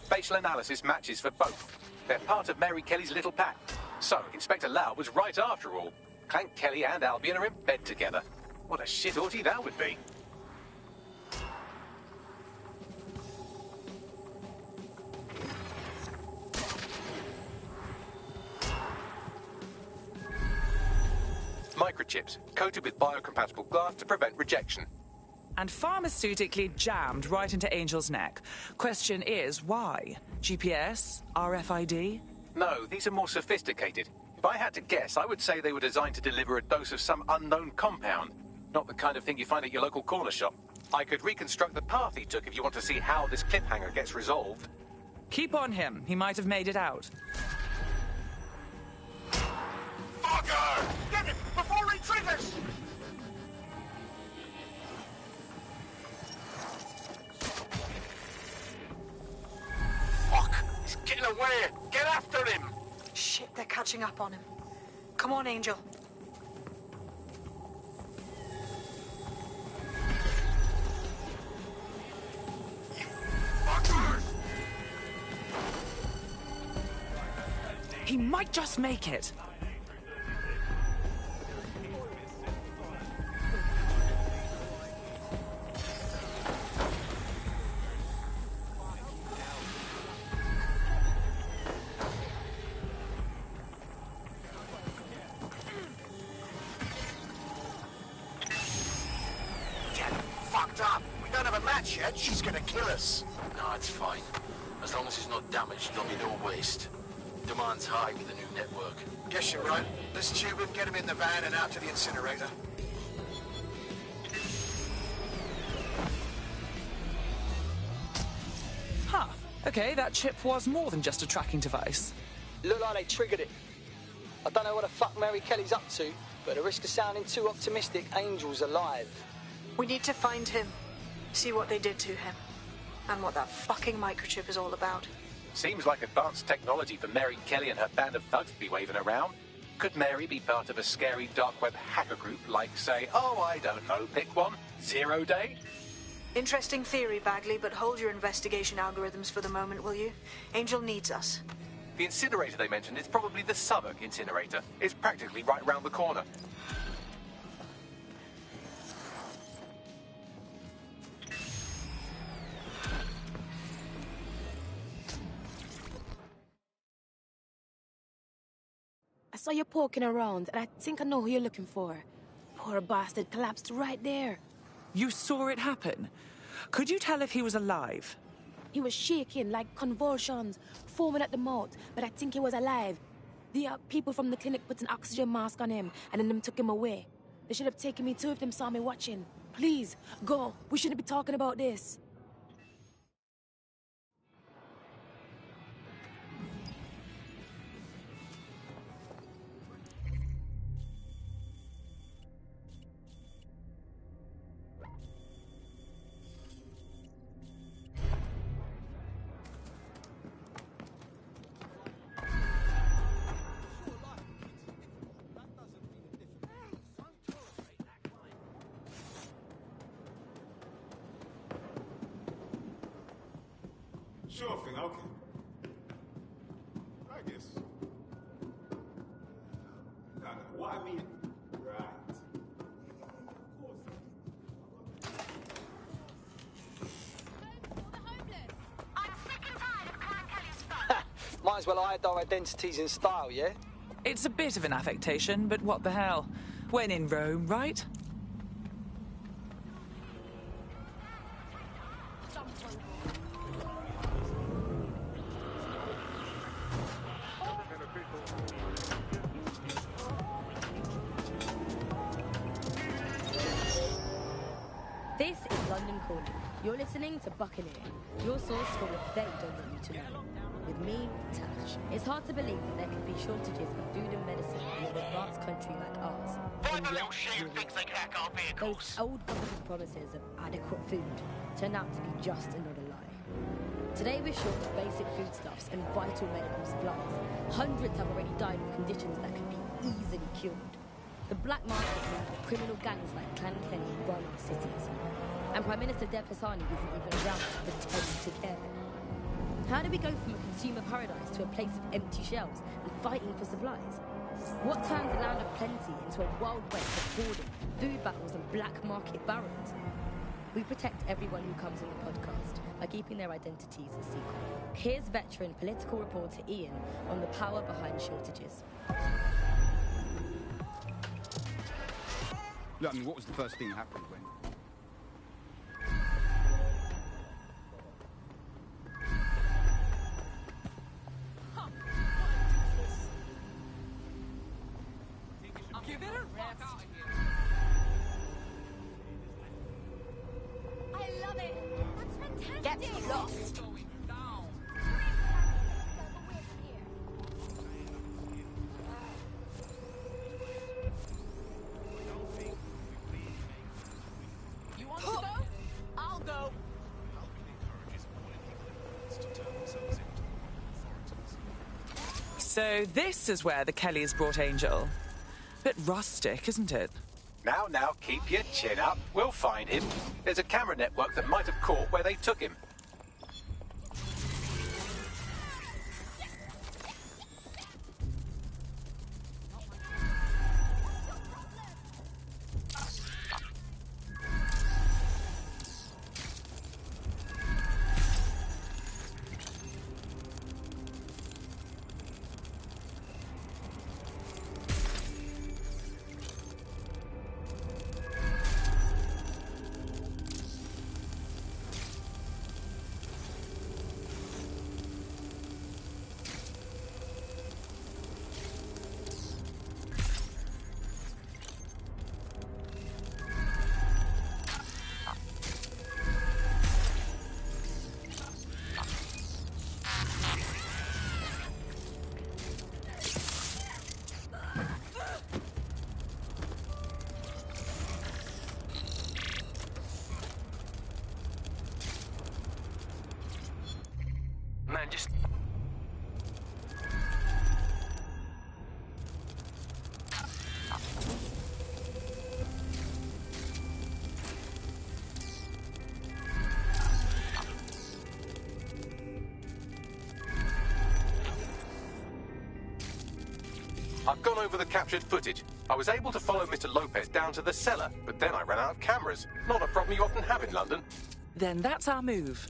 Facial analysis matches for both. They're part of Mary Kelly's little pack. So, Inspector Lau was right after all. Clank Kelly and Albion are in bed together. What a shit orgy that would be. Microchips, coated with biocompatible glass to prevent rejection. And pharmaceutically jammed right into Angel's neck. Question is, why? GPS? RFID? No, these are more sophisticated. If I had to guess, I would say they were designed to deliver a dose of some unknown compound. Not the kind of thing you find at your local corner shop. I could reconstruct the path he took if you want to see how this cliffhanger gets resolved. Keep on him. He might have made it out. Fucker! Get him before he triggers! Fuck! He's getting away! Get after him! Shit, they're catching up on him. Come on, Angel. He might just make it. catch yet, she's gonna kill us. No, it's fine. As long as it's not damaged, there'll be no waste. Demand's high with the new network. Guess you're right. Let's tube him, get him in the van and out to the incinerator. Huh. Okay, that chip was more than just a tracking device. Looked like they triggered it. I don't know what the fuck Mary Kelly's up to, but at the risk of sounding too optimistic, Angel's alive. We need to find him, see what they did to him, and what that fucking microchip is all about. Seems like advanced technology for Mary Kelly and her band of thugs to be waving around. Could Mary be part of a scary dark web hacker group like, say, oh, I don't know, pick one, 0 Day? Interesting theory, Bagley, but hold your investigation algorithms for the moment, will you? Angel needs us. The incinerator they mentioned is probably the Southwark incinerator. It's practically right round the corner. I saw you poking around, and I think I know who you're looking for. Poor bastard collapsed right there. You saw it happen? Could you tell if he was alive? He was shaking like convulsions, foaming at the mouth, but I think he was alive. The people from the clinic put an oxygen mask on him, and then them took him away. They should have taken me too if them saw me watching. Please, go. We shouldn't be talking about this. Sure thing, okay. I guess. No, what I mean, right. Might as well hide our identities in style, yeah? It's a bit of an affectation, but what the hell? When in Rome, right? This is London Calling. You're listening to Buccaneer, your source for what they don't want you to know. With me, Tash. It's hard to believe that there could be shortages of food and medicine in an advanced country like ours. Find the little shit who thinks they can hack our vehicles. Those old government promises of adequate food turn out to be just another lie. Today we're short of basic foodstuffs and vital medical supplies. Hundreds have already died of conditions that can be easily cured. The black market means that criminal gangs like Clan Kenny run our cities. And Prime Minister Dev Hassani isn't even around to pretend to care. How do we go from a consumer paradise to a place of empty shelves and fighting for supplies? What turns a land of plenty into a wild west of hoarding, food battles and black market barons? We protect everyone who comes on the podcast by keeping their identities a secret. Here's veteran political reporter Ian on the power behind shortages. Look, I mean, what was the first thing that happened when... Give it a rock out of here. I love it. That's fantastic. Get lost. You want to go? I'll go. So this is where the Kellys brought Angel. Bit rustic, isn't it? Now, keep your chin up. We'll find him. There's a camera network that might have caught where they took him. man. Just... I've gone over the captured footage. I was able to follow Mr. Lopez down to the cellar, but then I ran out of cameras. Not a problem you often have in London. Then that's our move.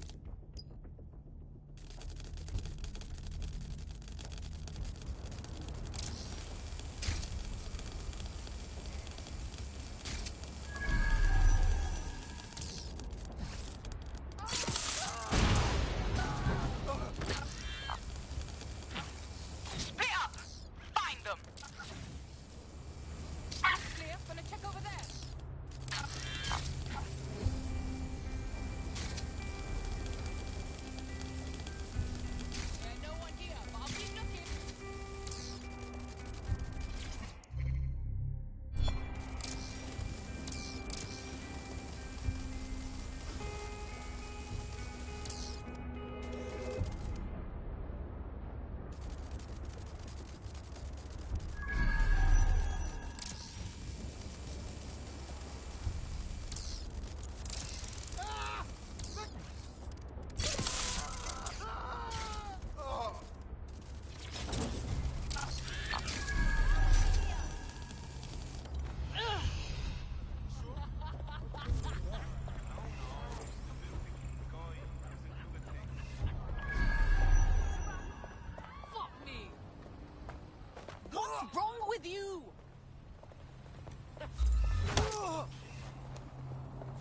With you!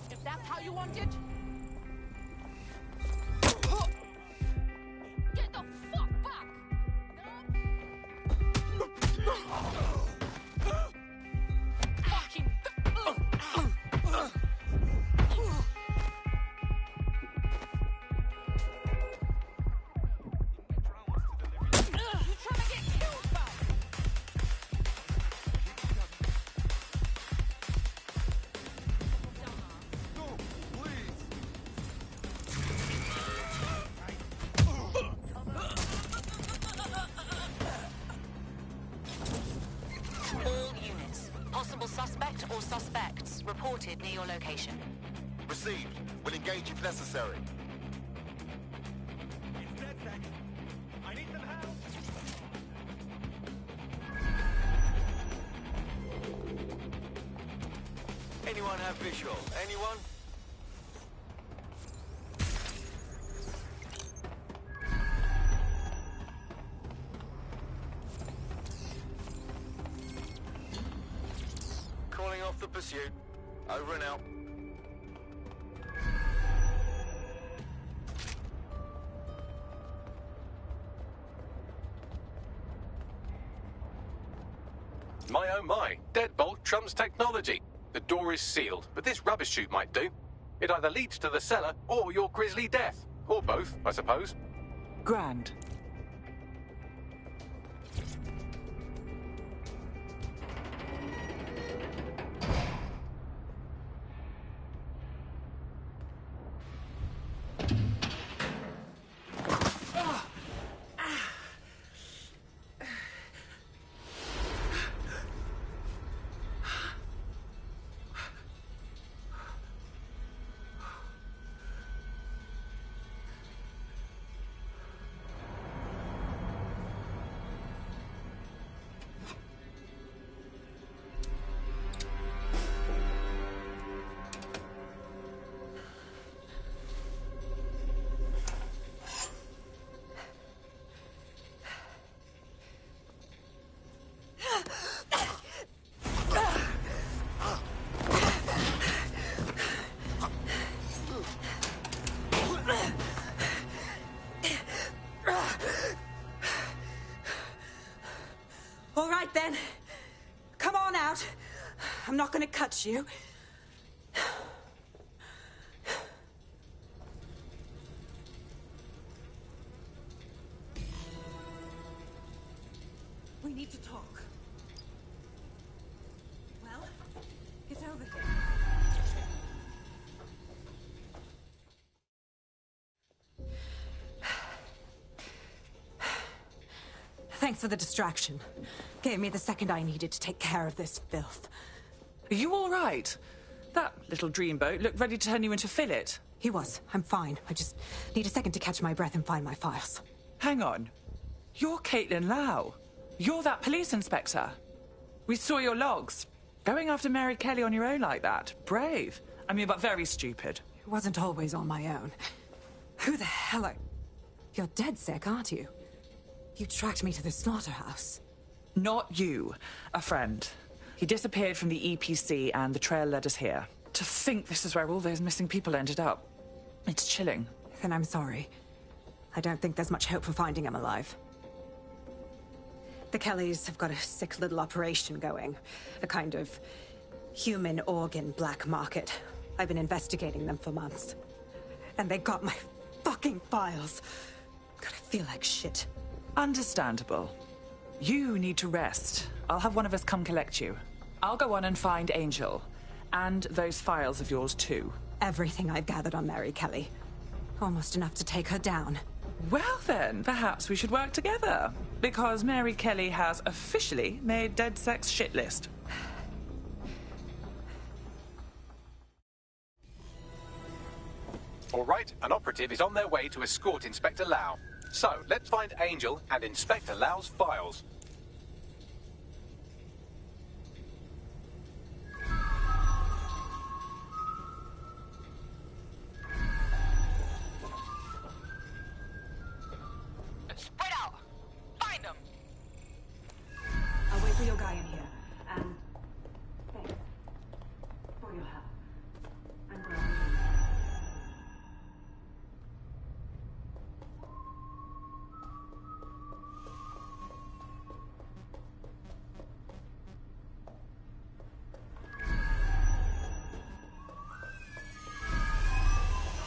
If that's how you want it, get the fuck back! Fucking... You trying to get killed, pal? Suspect or suspects reported near your location. Received. We'll engage if necessary. It's DedSec. I need some help. Anyone have visual? Anyone? Calling off the pursuit. Over and out. My oh my, deadbolt trumps technology. The door is sealed, but this rubbish chute might do. It either leads to the cellar or your grisly death. Or both, I suppose. Grand. All right, then. Come on out. I'm not gonna cut you. We need to talk. Well, get over here. Thanks for the distraction. Gave me the second I needed to take care of this filth. Are you all right? That little dreamboat looked ready to turn you into fillet. He was. I'm fine. I just need a second to catch my breath and find my files. Hang on. You're Caitlin Lau. You're that police inspector. We saw your logs. Going after Mary Kelly on your own like that. Brave. I mean, but very stupid. It wasn't always on my own. Who the hell are... You're DedSec, aren't you? You tracked me to the slaughterhouse. Not you. A friend. He disappeared from the EPC and the trail led us here. To think this is where all those missing people ended up. It's chilling. Then I'm sorry. I don't think there's much hope for finding him alive. The Kellys have got a sick little operation going. A kind of human organ black market. I've been investigating them for months. And they got my fucking files. God, I feel like shit. Understandable. You need to rest. I'll have one of us come collect you. I'll go on and find Angel. And those files of yours too. Everything I've gathered on Mary Kelly. Almost enough to take her down. Well then, perhaps we should work together. Because Mary Kelly has officially made DedSec's shit list. All right, an operative is on their way to escort Inspector Lau. So, let's find Angel and Inspector Lau's files. Spread out! Find them! I'll wait for your guy in here. And... thanks. For your help. I'm glad you did.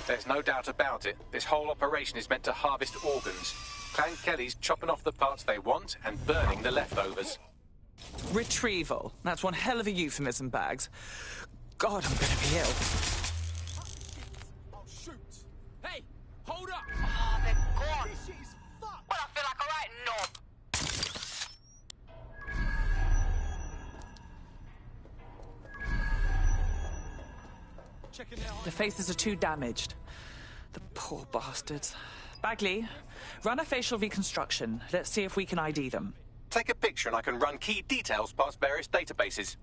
There's no doubt about it. This whole operation is meant to harvest organs. Clan Kelly's chopping off the parts they want and burning the leftovers. Retrieval. That's one hell of a euphemism, Bags. God, I'm gonna be ill. Oh, shoot! Hey, hold up! Oh, they're gone. This shit is fucked. Well, I feel like a right knob. The faces are too damaged. The poor bastards. Bagley, run a facial reconstruction. Let's see if we can ID them. Take a picture and I can run key details past various databases.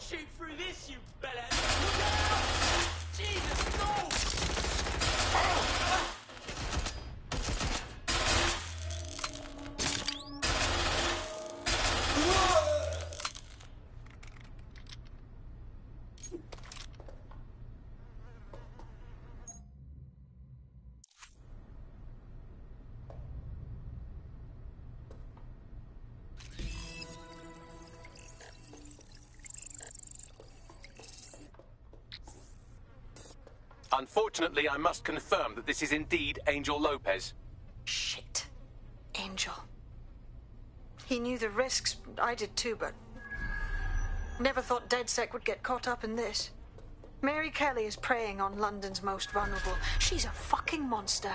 Shoot through this, you bellend! Jesus, no! Unfortunately, I must confirm that this is indeed Angel Lopez. Shit. Angel. He knew the risks. I did too, but... never thought DedSec would get caught up in this. Mary Kelly is preying on London's most vulnerable. She's a fucking monster.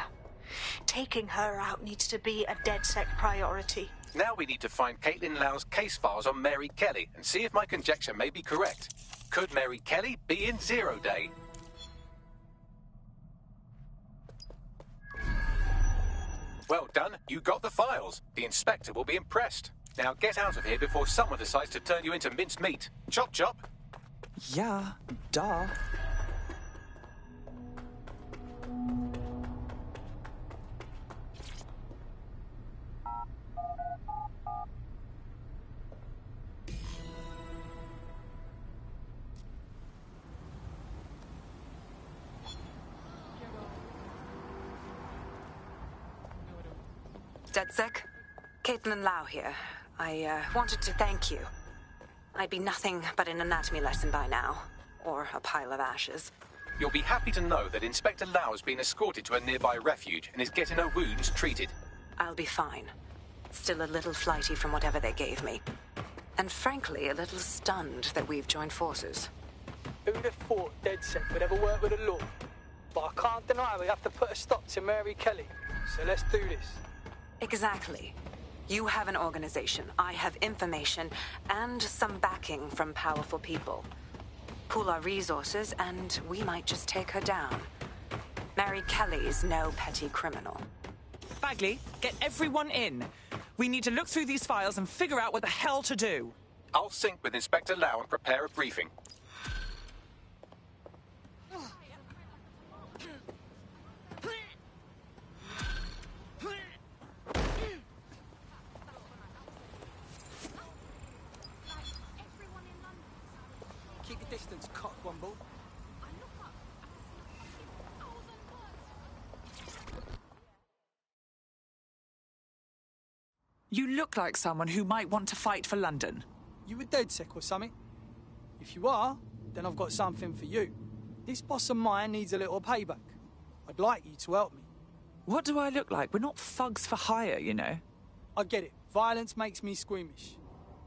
Taking her out needs to be a DedSec priority. Now we need to find Caitlin Lau's case files on Mary Kelly and see if my conjecture may be correct. Could Mary Kelly be in Zero Day? Well done, you got the files. The inspector will be impressed. Now get out of here before someone decides to turn you into minced meat. Chop chop! Yeah, duh. DedSec? Caitlin Lau here. I wanted to thank you. I'd be nothing but an anatomy lesson by now. Or a pile of ashes. You'll be happy to know that Inspector Lau has been escorted to a nearby refuge and is getting her wounds treated. I'll be fine. Still a little flighty from whatever they gave me. And frankly, a little stunned that we've joined forces. Who'd have thought DedSec would ever work with the law? But I can't deny we have to put a stop to Mary Kelly. So let's do this. Exactly. You have an organization, I have information, and some backing from powerful people. Pool our resources, and we might just take her down. Mary Kelly's no petty criminal. Bagley, get everyone in. We need to look through these files and figure out what the hell to do. I'll sync with Inspector Lau and prepare a briefing. Keep your distance, cockwomble. You look like someone who might want to fight for London. You a DedSec or something? If you are, then I've got something for you. This boss of mine needs a little payback. I'd like you to help me. What do I look like? We're not thugs for hire, you know. I get it. Violence makes me squeamish.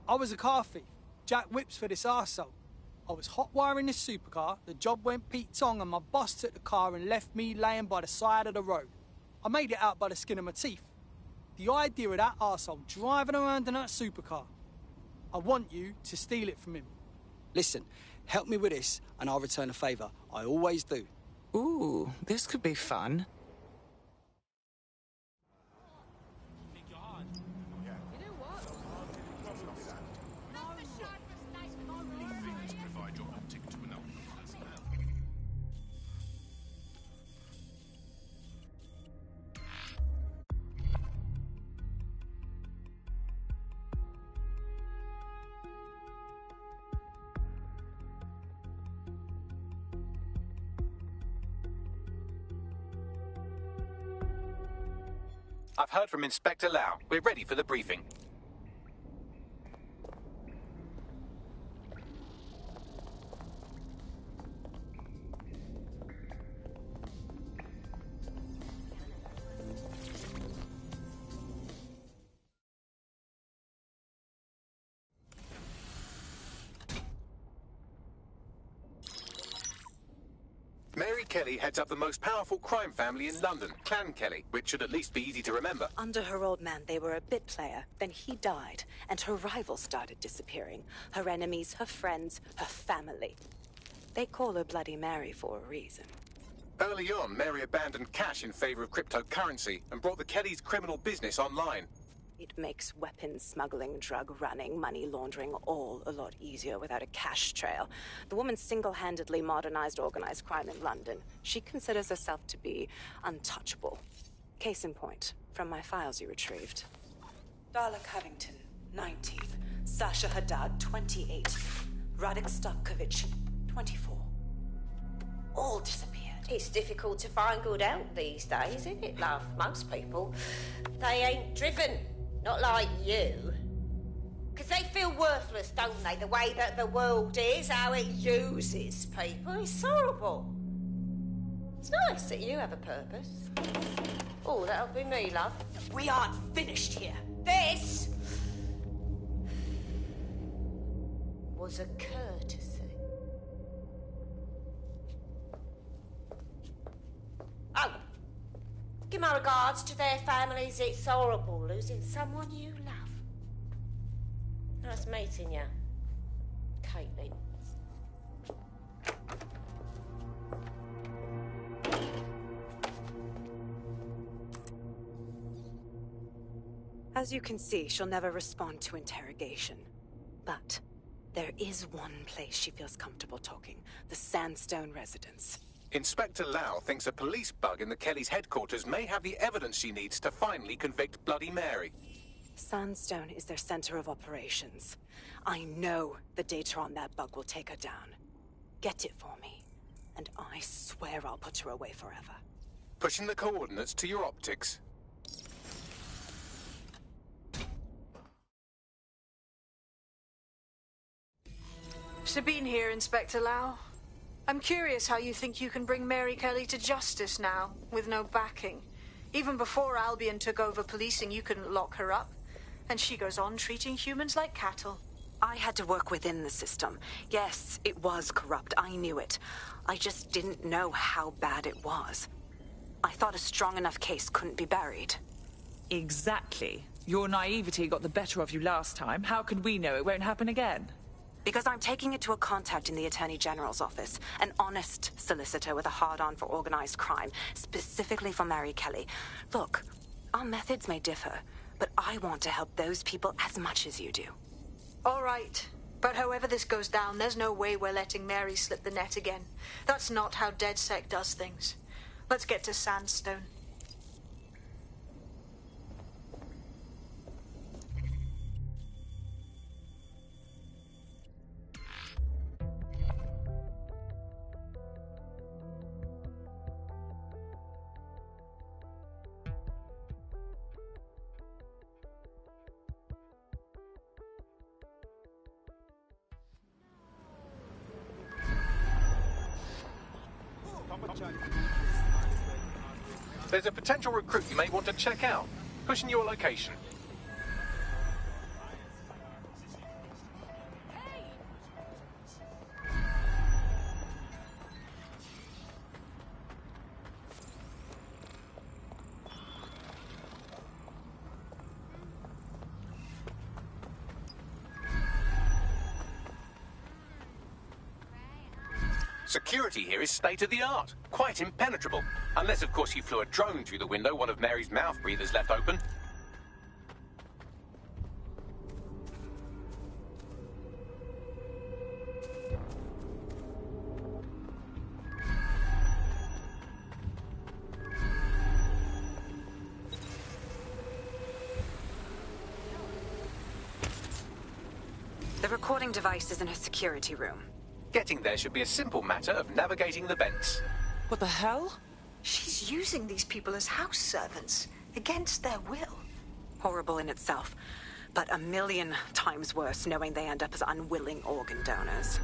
I was a car thief. Jack whips for this arsehole. I was hot wiring this supercar, the job went Pete Tong, and my boss took the car and left me laying by the side of the road. I made it out by the skin of my teeth. The idea of that arsehole driving around in that supercar. I want you to steal it from him. Listen, help me with this and I'll return a favour. I always do. Ooh, this could be fun. I've heard from Inspector Lau. We're ready for the briefing. Mary Kelly heads up the most powerful crime family in London, Clan Kelly, which should at least be easy to remember. Under her old man, they were a bit player. Then he died, and her rivals started disappearing. Her enemies, her friends, her family. They call her Bloody Mary for a reason. Early on, Mary abandoned cash in favor of cryptocurrency and brought the Kellys' criminal business online. It makes weapons smuggling, drug running, money laundering all a lot easier without a cash trail. The woman single-handedly modernized organized crime in London. She considers herself to be untouchable. Case in point, from my files you retrieved. Darla Covington, 19. Sasha Haddad, 28. Radek Stavkovich, 24. All disappeared. It's difficult to find good help these days, isn't it, love? Most people, they ain't driven. Not like you. Because they feel worthless, don't they? The way that the world is, how it uses people. It's horrible. It's nice that you have a purpose. Oh, that'll be me, love. We aren't finished here. This was a courtesy. Oh, give my regards to their families. It's horrible losing someone you love. Nice meeting you, Caitlin. As you can see, she'll never respond to interrogation. But there is one place she feels comfortable talking. The Sandstone residence. Inspector Lau thinks a police bug in the Kelly's headquarters may have the evidence she needs to finally convict Bloody Mary. Sandstone is their center of operations. I know the data on that bug will take her down. Get it for me, and I swear I'll put her away forever. Pushing the coordinates to your optics. Sabine here, Inspector Lau. I'm curious how you think you can bring Mary Kelly to justice now, with no backing. Even before Albion took over policing, you couldn't lock her up. And she goes on treating humans like cattle. I had to work within the system. Yes, it was corrupt. I knew it. I just didn't know how bad it was. I thought a strong enough case couldn't be buried. Exactly. Your naivety got the better of you last time. How can we know it won't happen again? Because I'm taking it to a contact in the Attorney General's office. An honest solicitor with a hard-on for organized crime, specifically for Mary Kelly. Look, our methods may differ, but I want to help those people as much as you do. All right. But however this goes down, there's no way we're letting Mary slip the net again. That's not how DedSec does things. Let's get to Sandstone. There's a potential recruit you may want to check out. Pushing your location. Security here is state-of-the-art, quite impenetrable. Unless, of course, you flew a drone through the window one of Mary's mouth breathers left open. The recording device is in her security room. Getting there should be a simple matter of navigating the vents. What the hell? She's using these people as house servants, against their will. Horrible in itself, but a million times worse knowing they end up as unwilling organ donors.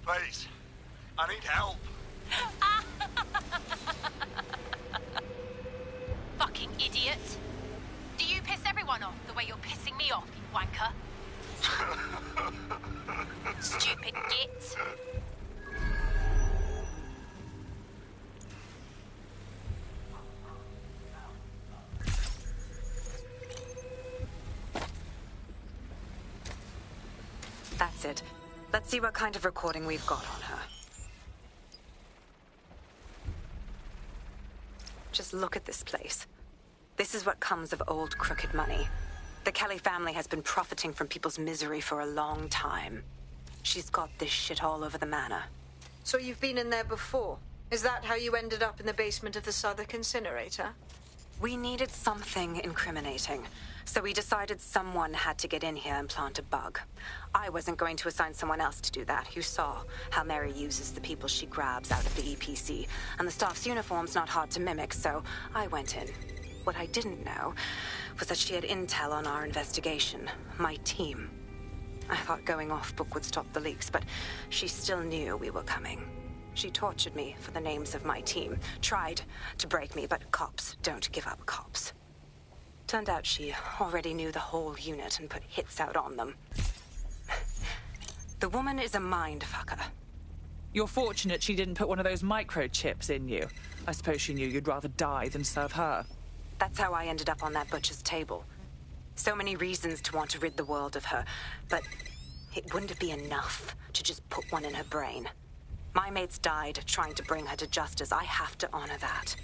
Please, I need help. Fucking idiot. Do you piss everyone off the way you're pissing me off, you wanker? Stupid git. That's it. Let's see what kind of recording we've got on her. Just look at this place. This is what comes of old crooked money. The Kelly family has been profiting from people's misery for a long time. She's got this shit all over the manor. So you've been in there before? Is that how you ended up in the basement of the Southwark incinerator? We needed something incriminating, so we decided someone had to get in here and plant a bug. I wasn't going to assign someone else to do that. You saw how Mary uses the people she grabs out of the EPC, and the staff's uniform's not hard to mimic, so I went in. What I didn't know was that she had intel on our investigation, my team. I thought going off book would stop the leaks, but she still knew we were coming. She tortured me for the names of my team, tried to break me, but cops don't give up cops. Turned out she already knew the whole unit and put hits out on them. The woman is a mindfucker. You're fortunate she didn't put one of those microchips in you. I suppose she knew you'd rather die than serve her. That's how I ended up on that butcher's table. So many reasons to want to rid the world of her, but it wouldn't be enough to just put one in her brain. My mates died trying to bring her to justice. I have to honor that.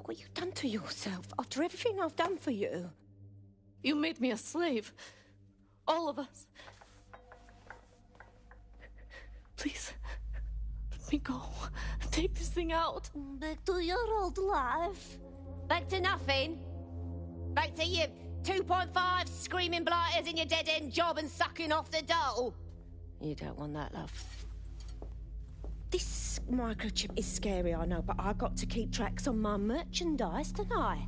What you've done to yourself after everything I've done for you. You made me a slave. All of us. Please, let me go. Take this thing out. Back to your old life. Back to nothing. Back to you 2.5 screaming blighters in your dead-end job and sucking off the dole. You don't want that, love. This microchip is scary, I know, but I got to keep tracks on my merchandise, don't I?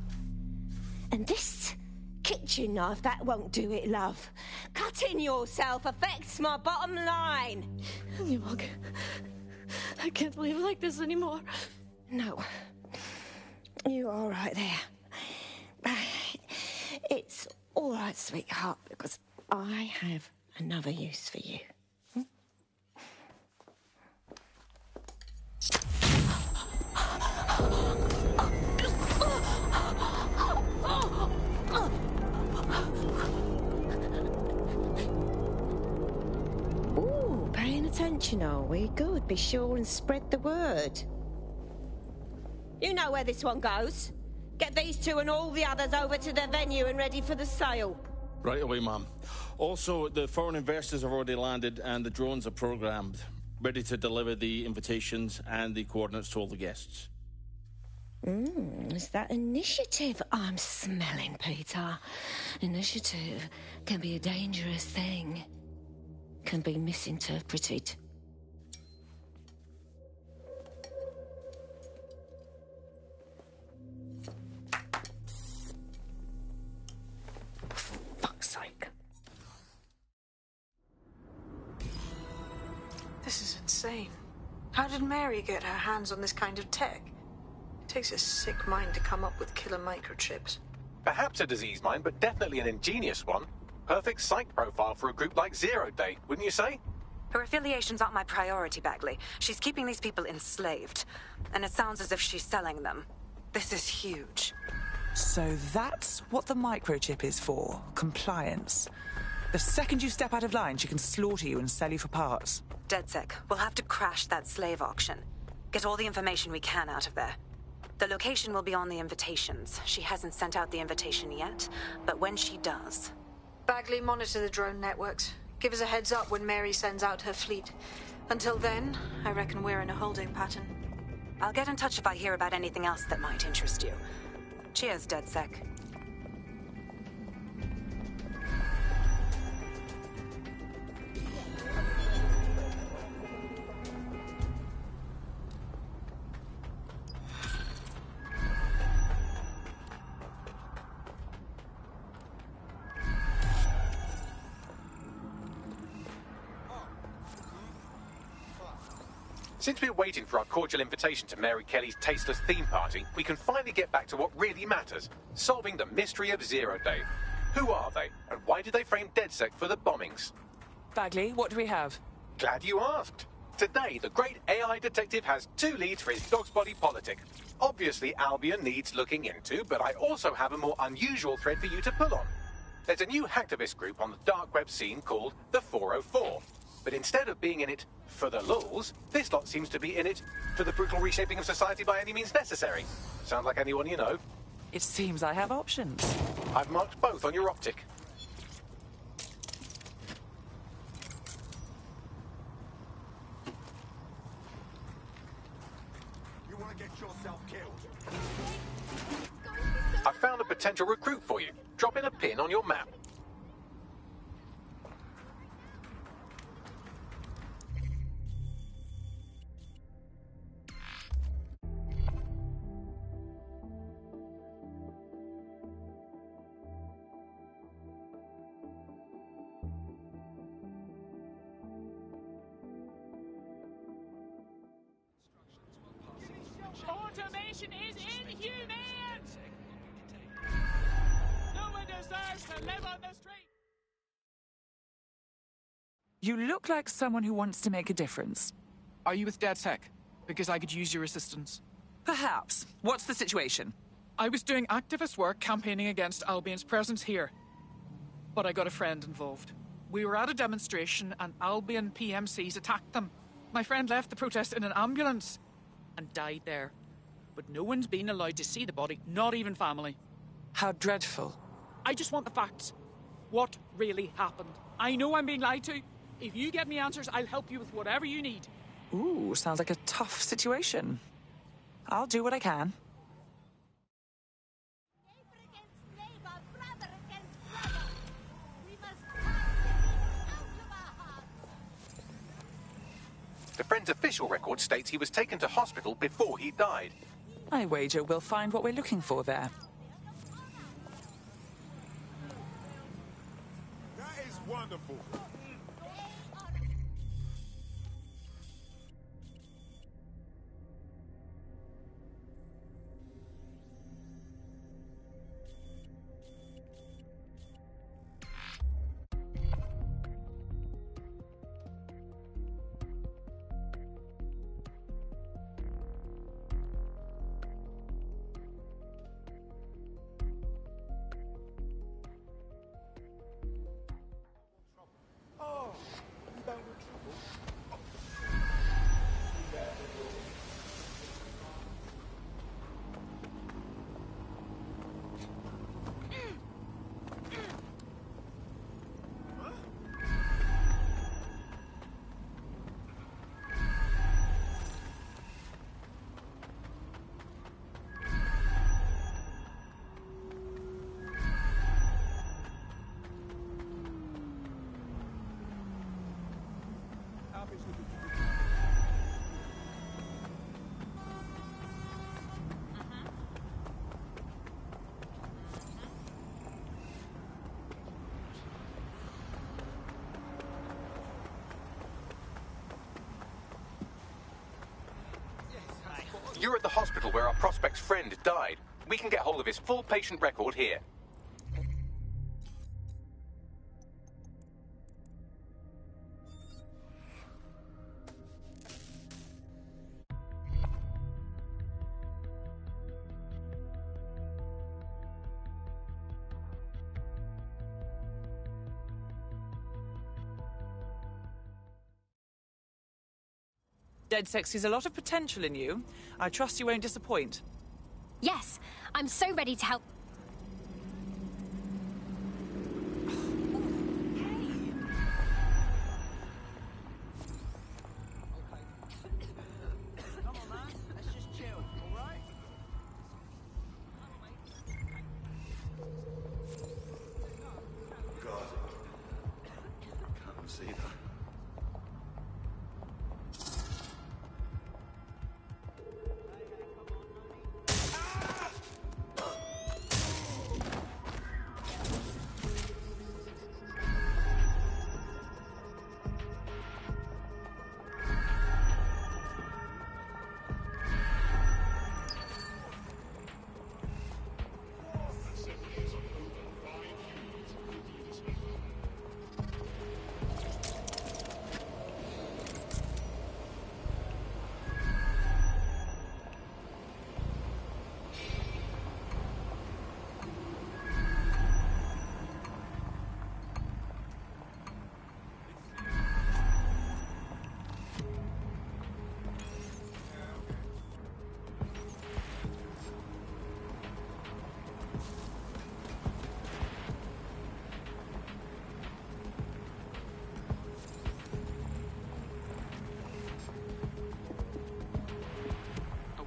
And this kitchen knife, that won't do it, love. Cutting yourself affects my bottom line. I can't live like this anymore. No. You're all right there. It's all right, sweetheart, because I have another use for you. Ooh, paying attention, are we? Good. Be sure and spread the word. You know where this one goes. Get these two and all the others over to the venue and ready for the sale. Right away, Mum. Also, the foreign investors have already landed and the drones are programmed, ready to deliver the invitations and the coordinates to all the guests. It's that initiative I'm smelling, Peter. Initiative can be a dangerous thing. Can be misinterpreted. For fuck's sake. This is insane. How did Mary get her hands on this kind of tech? It takes a sick mind to come up with killer microchips. Perhaps a disease mind, but definitely an ingenious one. Perfect psych profile for a group like Zero Day, wouldn't you say? Her affiliations aren't my priority, Bagley. She's keeping these people enslaved. And it sounds as if she's selling them. This is huge. So that's what the microchip is for. Compliance. The second you step out of line, she can slaughter you and sell you for parts. DedSec, we'll have to crash that slave auction. Get all the information we can out of there. The location will be on the invitations. She hasn't sent out the invitation yet, but when she does... Bagley, monitor the drone networks. Give us a heads up when Mary sends out her fleet. Until then, I reckon we're in a holding pattern. I'll get in touch if I hear about anything else that might interest you. Cheers, DedSec. Since we're waiting for our cordial invitation to Mary Kelly's tasteless theme party, we can finally get back to what really matters, solving the mystery of Zero Day. Who are they, and why did they frame DedSec for the bombings? Bagley, what do we have? Glad you asked. Today, the great AI detective has 2 leads for his dog's body politic. Obviously, Albion needs looking into, but I also have a more unusual thread for you to pull on. There's a new hacktivist group on the dark web scene called the 404. But instead of being in it for the lulz, this lot seems to be in it for the brutal reshaping of society by any means necessary. Sound like anyone you know? It seems I have options. I've marked both on your optic. You want to get yourself killed? I found a potential recruit for you. Drop in a pin on your map. Automation is inhumane! No one deserves to live on the street! You look like someone who wants to make a difference. Are you with DedSec? Because I could use your assistance. Perhaps. What's the situation? I was doing activist work campaigning against Albion's presence here. But I got a friend involved. We were at a demonstration and Albion PMCs attacked them. My friend left the protest in an ambulance and died there. But no one's been allowed to see the body, not even family. How dreadful. I just want the facts. What really happened? I know I'm being lied to. If you get me answers, I'll help you with whatever you need. Ooh, sounds like a tough situation. I'll do what I can. The friend's official record states he was taken to hospital before he died. I wager we'll find what we're looking for there. That is wonderful. You're at the hospital where our prospect's friend died. We can get hold of his full patient record here. DeadSec sees a lot of potential in you. I trust you won't disappoint. Yes, I'm so ready to help.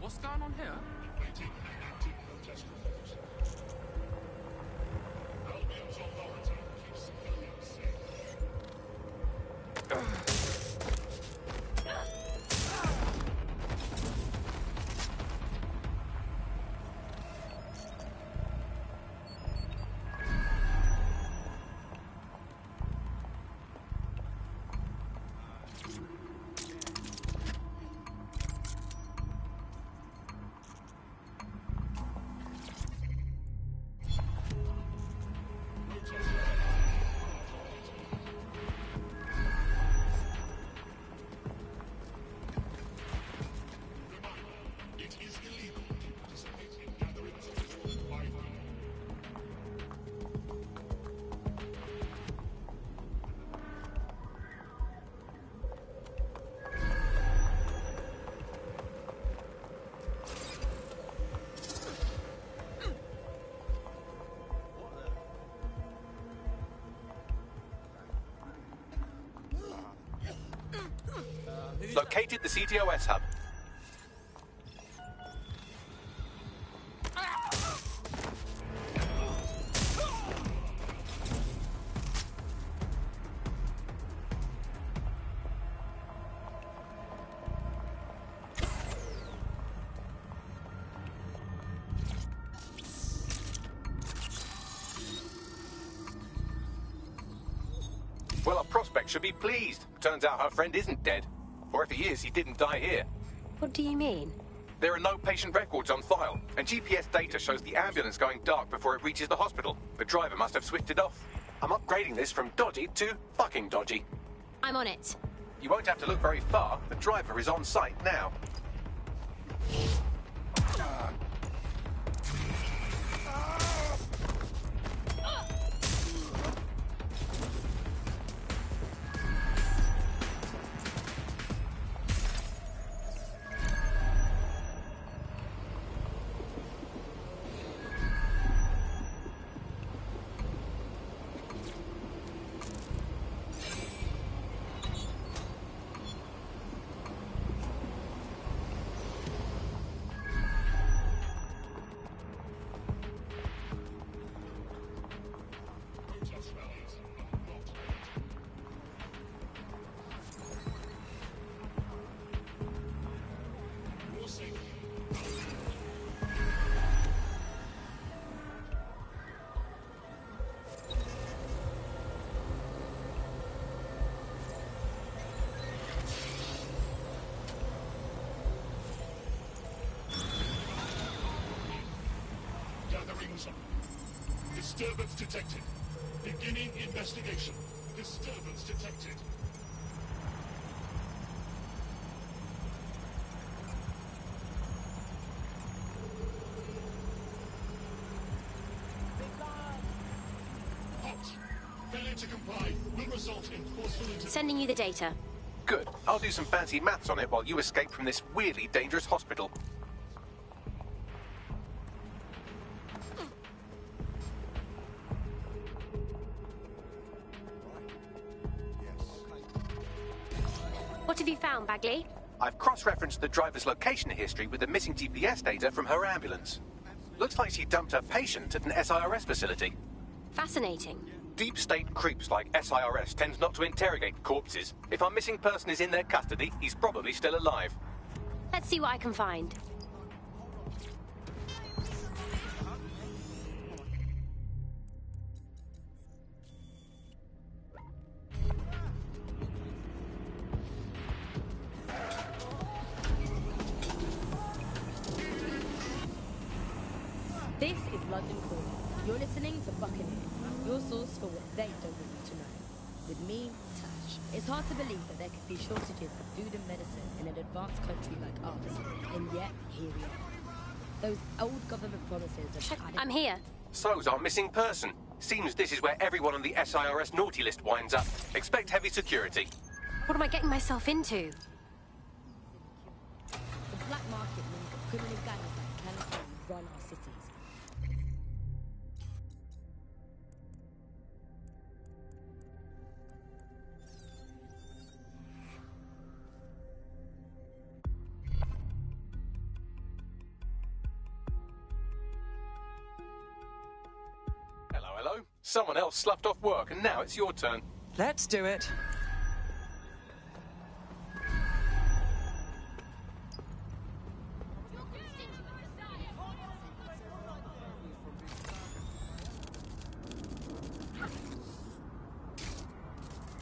What's going on here? Located the CTOS hub. Well, our prospect should be pleased. Turns out her friend isn't dead. Or if he is, he didn't die here. What do you mean? There are no patient records on file, and GPS data shows the ambulance going dark before it reaches the hospital. The driver must have switched it off. I'm upgrading this from dodgy to fucking dodgy. I'm on it. You won't have to look very far. The driver is on site now. weathering zone. Disturbance detected. Beginning investigation. Disturbance detected. Hot. Failure to comply will result in forceful intervention. Sending you the data. Good. I'll do some fancy maths on it while you escape from this weirdly dangerous hospital. What have you found, Bagley? I've cross-referenced the driver's location history with the missing GPS data from her ambulance. Looks like she dumped her patient at an SIRS facility. Fascinating. Deep state creeps like SIRS tend not to interrogate corpses. If our missing person is in their custody, he's probably still alive. Let's see what I can find. This is London Calling. You're listening to Buccaneer, your source for what they don't want you to know. With me, Tash. It's hard to believe that there could be shortages of food and medicine in an advanced country like ours, and yet here we are. Those old government promises of... I'm here. So's our missing person. Seems this is where everyone on the SIRS naughty list winds up. Expect heavy security. What am I getting myself into? The black market means that criminal gangs like California run our cities. Hello. Someone else sloughed off work, and now it's your turn. Let's do it.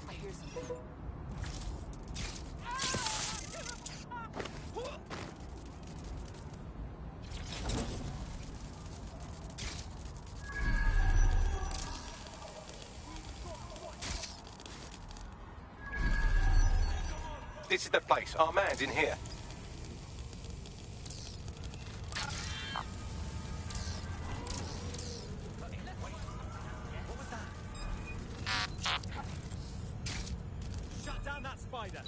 I hear something. This is the place. Our man's in here. What was that? Shut down that spider.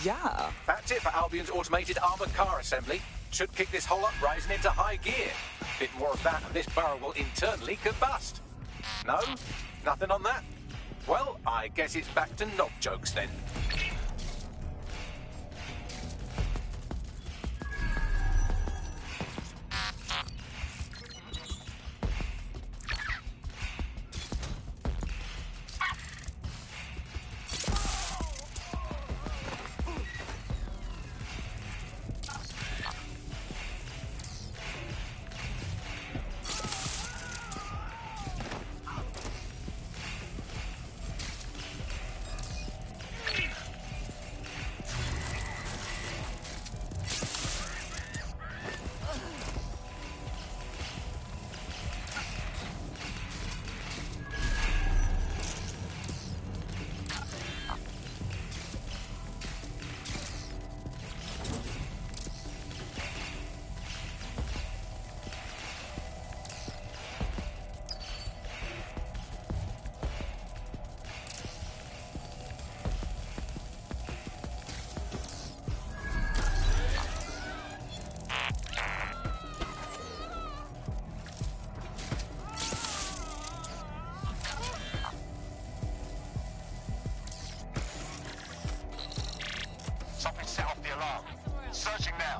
Yeah. That's it for Albion's automated armoured car assembly. Should kick this whole uprising into high gear. Bit more of that and this barrel will internally combust. No? Nothing on that? Well, I guess it's back to knob jokes then. Switching now.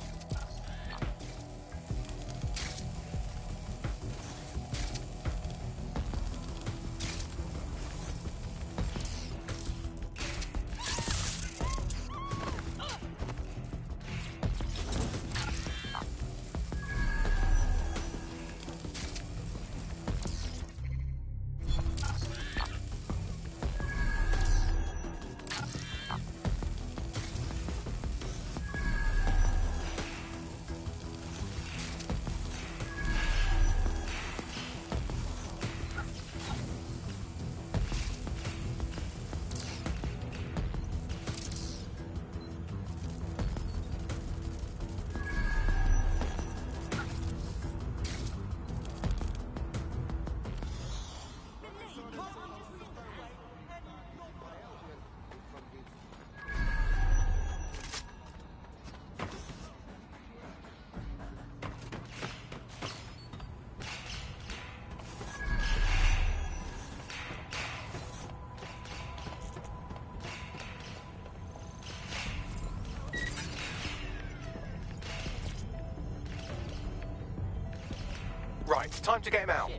Right, time to get him out.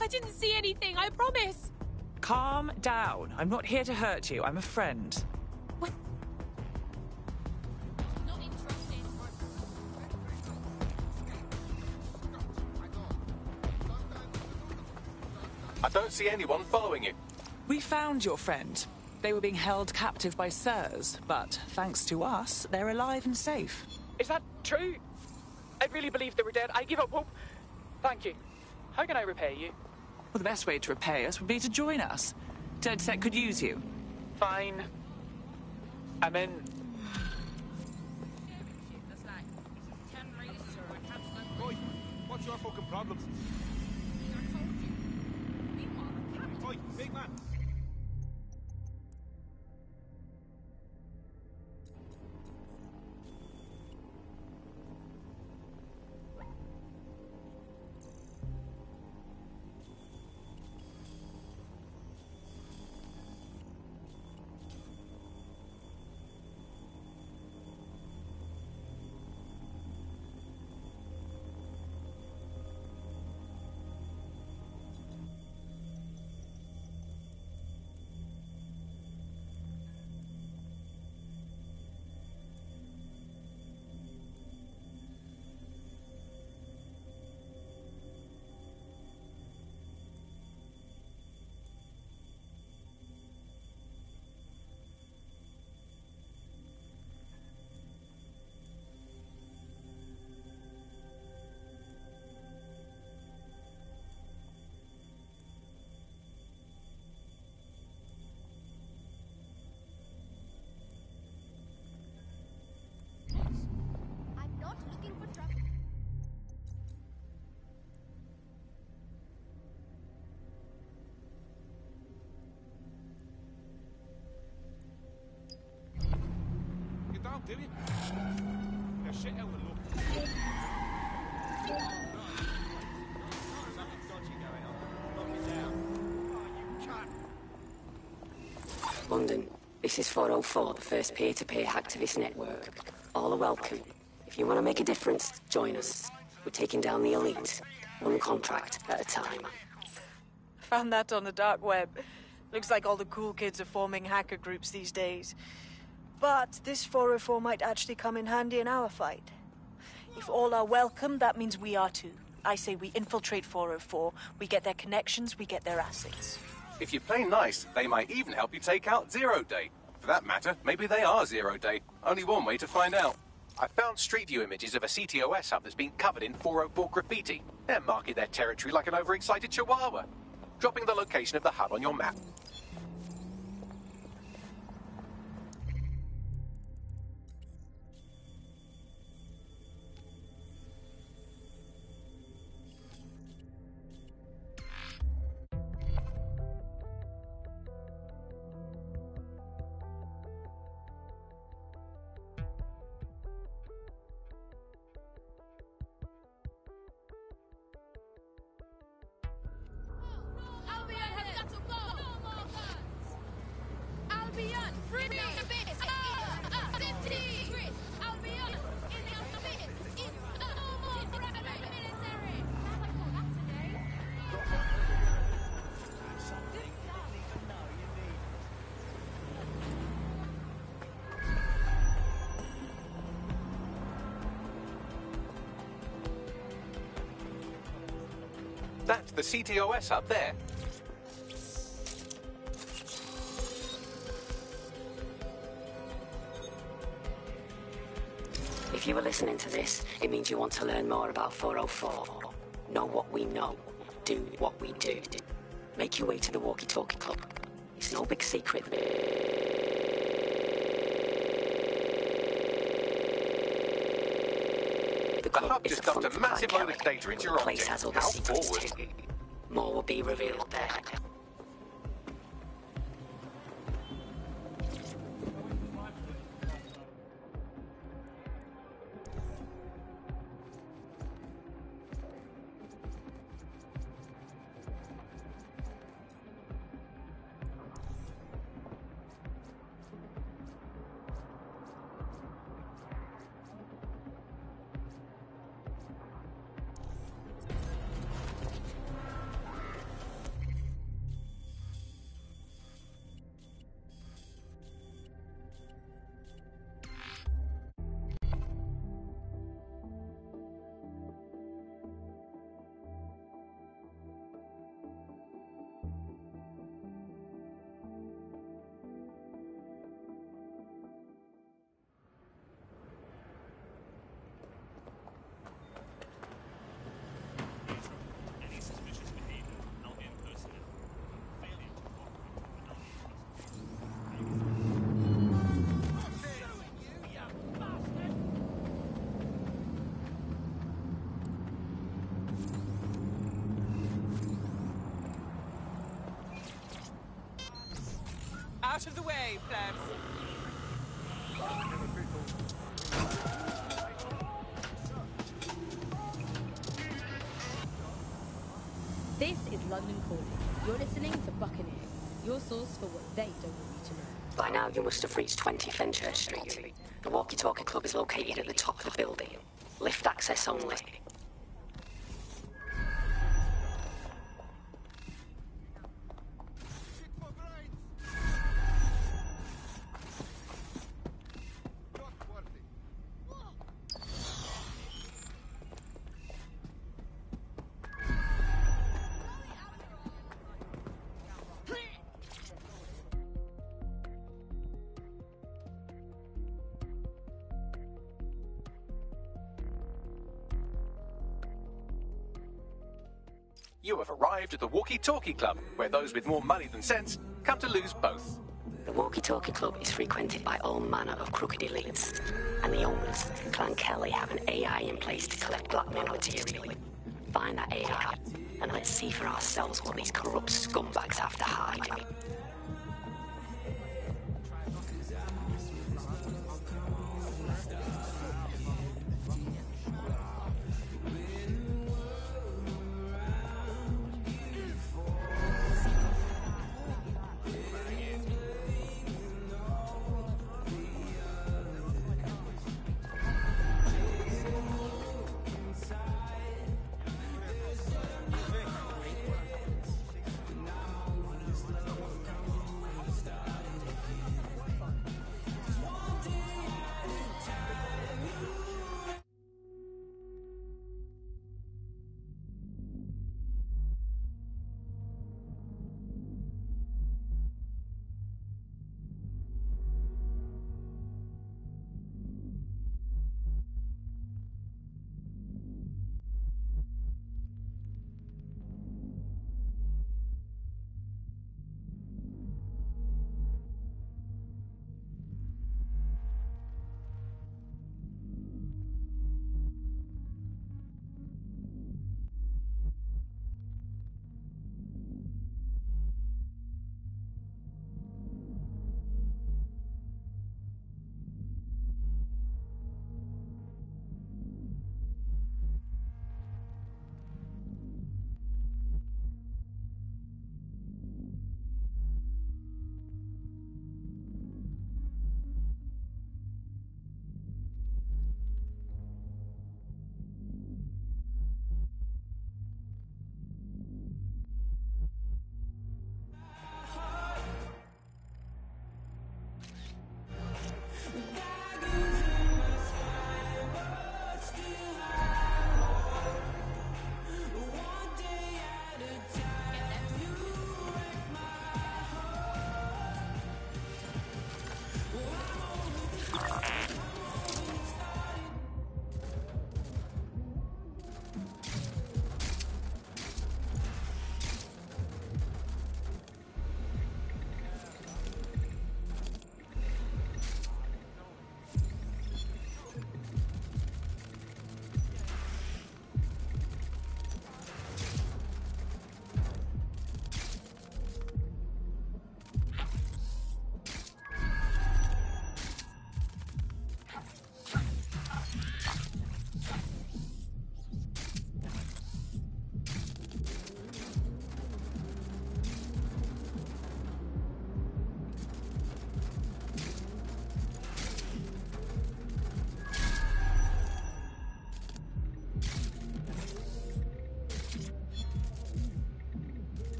I didn't see anything, I promise. Calm down. I'm not here to hurt you. I'm a friend. What? I don't see anyone following you. We found your friend. They were being held captive by Sirs, but thanks to us, they're alive and safe. Is that true? I really believed they were dead. I give up hope. Thank you. How can I repay you? Well, the best way to repay us would be to join us. DeadSec could use you. Fine. I'm in. Oi, what's your fucking problem? Oi, big man. Do you? Now shit out and look. Something dodgy going on. Lock it down. Oh, you cunt. London, this is 404, the first peer-to-peer hacktivist network. All are welcome. If you want to make a difference, join us. We're taking down the elite, one contract at a time. Found that on the dark web. Looks like all the cool kids are forming hacker groups these days. But this 404 might actually come in handy in our fight. If all are welcome, that means we are too. I say we infiltrate 404, we get their connections, we get their assets. If you play nice, they might even help you take out Zero Day. For that matter, maybe they are Zero Day. Only one way to find out. I found Street View images of a CTOS hub that's been covered in 404 graffiti. They're marking their territory like an overexcited chihuahua. Dropping the location of the hub on your map. That's the CTOS up there. If you were listening to this, it means you want to learn more about 404. Know what we know. Do what we do. Make your way to the Walkie Talkie Club. It's no big secret. The club just dumped a massive load of data into your place has all the secrets too. More will be revealed there. Out of the way, plebs. This is London Calling. You're listening to Buccaneer, your source for what they don't want you to know. By now, you must have reached 20 Fenchurch Street. The Walkie Talkie Club is located at the top of the building. Lift access only. You have arrived at the Walkie Talkie Club, where those with more money than sense come to lose both. The Walkie Talkie Club is frequented by all manner of crooked elites, and the owners, Clan Kelly, have an AI in place to collect blackmail material. Find that AI, and let's see for ourselves what these corrupt scumbags have to hide.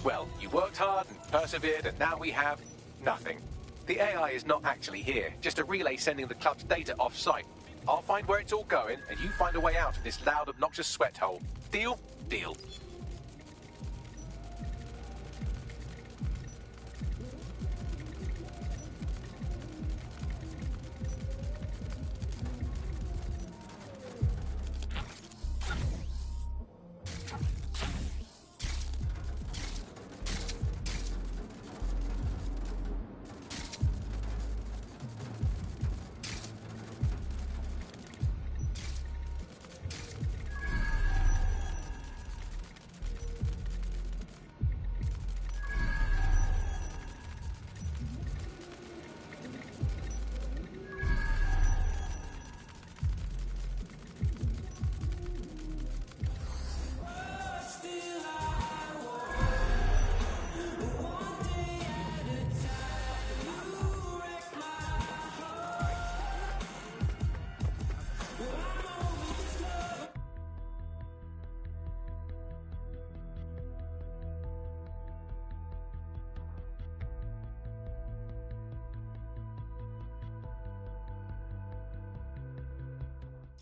Well, you worked hard and persevered, and now we have nothing. The AI is not actually here, just a relay sending the club's data off-site. I'll find where it's all going, and you find a way out of this loud, obnoxious sweat hole. Deal? Deal.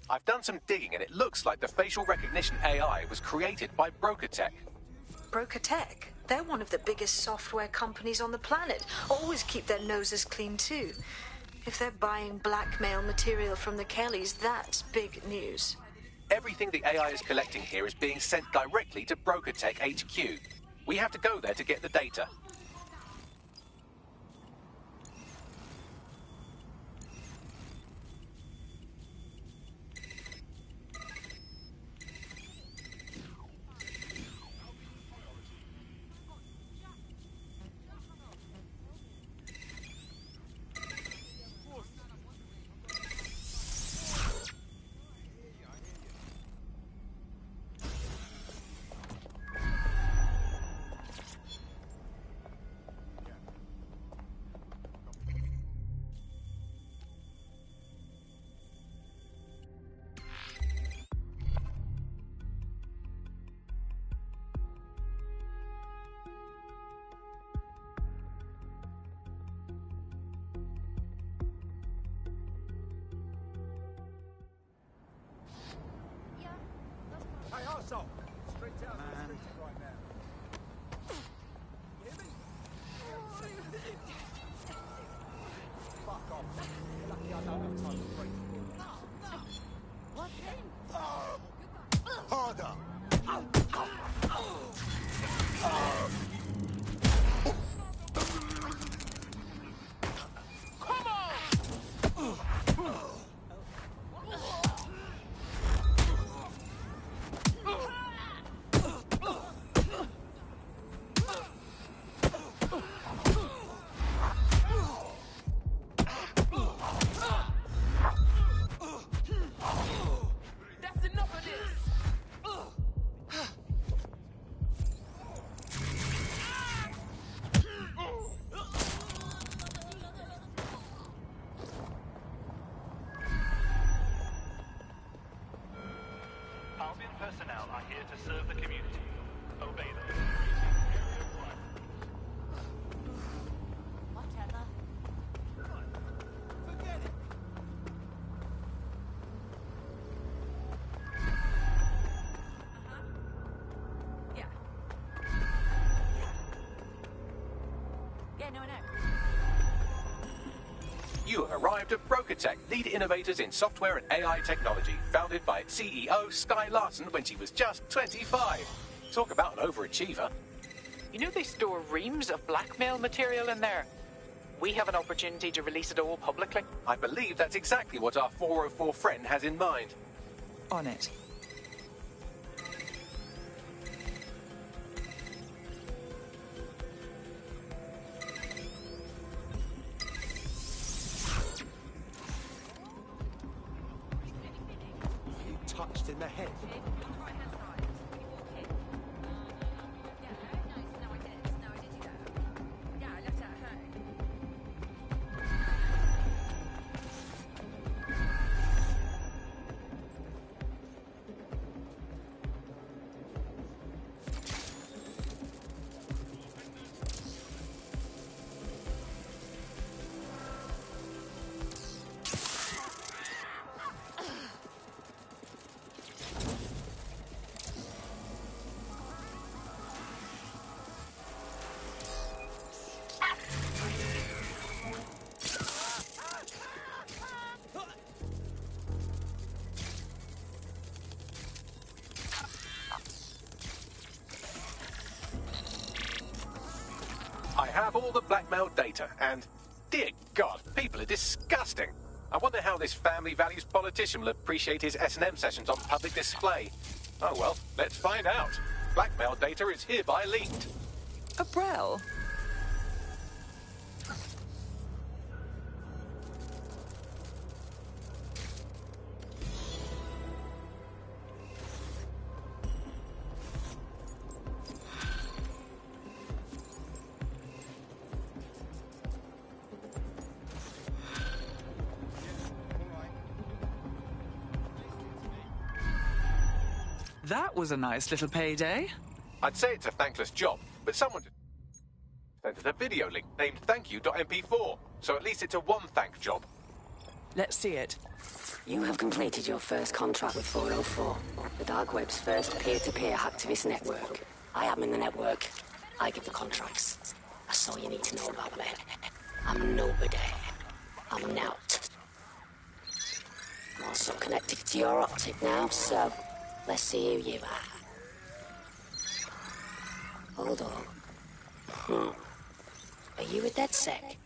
I've done some digging, and it looks like the facial recognition AI was created by Broker Tech. Broker Tech? They're one of the biggest software companies on the planet. Always keep their noses clean, too. If they're buying blackmail material from the Kellys, that's big news. Everything the AI is collecting here is being sent directly to Broker Tech HQ. We have to go there to get the data. Personnel are here to serve the community. Obey them. Whatever. Forget it. Yeah. Yeah, no, I know. You have arrived at Broker Tech, lead innovators in software and AI technology, founded by its CEO, Sky Larson, when she was just 25. Talk about an overachiever. You know they store reams of blackmail material in there? We have an opportunity to release it all publicly. I believe that's exactly what our 404 friend has in mind. On it. Touched in the head. have all the blackmail data, and dear God, people are disgusting. I wonder how this family values politician will appreciate his S&M sessions on public display. Oh well, let's find out. Blackmail data is hereby leaked. Abrel? That was a nice little payday. I'd say it's a thankless job, but someone just sent us a video link named thankyou.mp4, so at least it's a one-thank job. Let's see it. You have completed your first contract with 404, the dark web's first peer-to-peer hacktivist network. I am in the network. I give the contracts. That's all you need to know about me. I'm nobody. I'm not. I'm also connected to your optic now, so let's see who you are. Hold on. Are you a DedSec?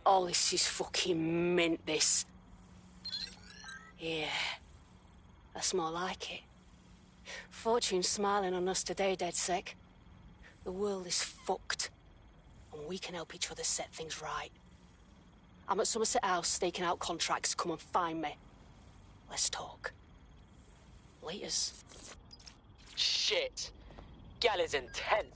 Oh, this is fucking mint, this. Yeah, that's more like it. Fortune's smiling on us today, DedSec. The world is fucked, and we can help each other set things right. I'm at Somerset House staking out contracts. Come and find me. Let's talk. Laters. Shit. Gal is intense.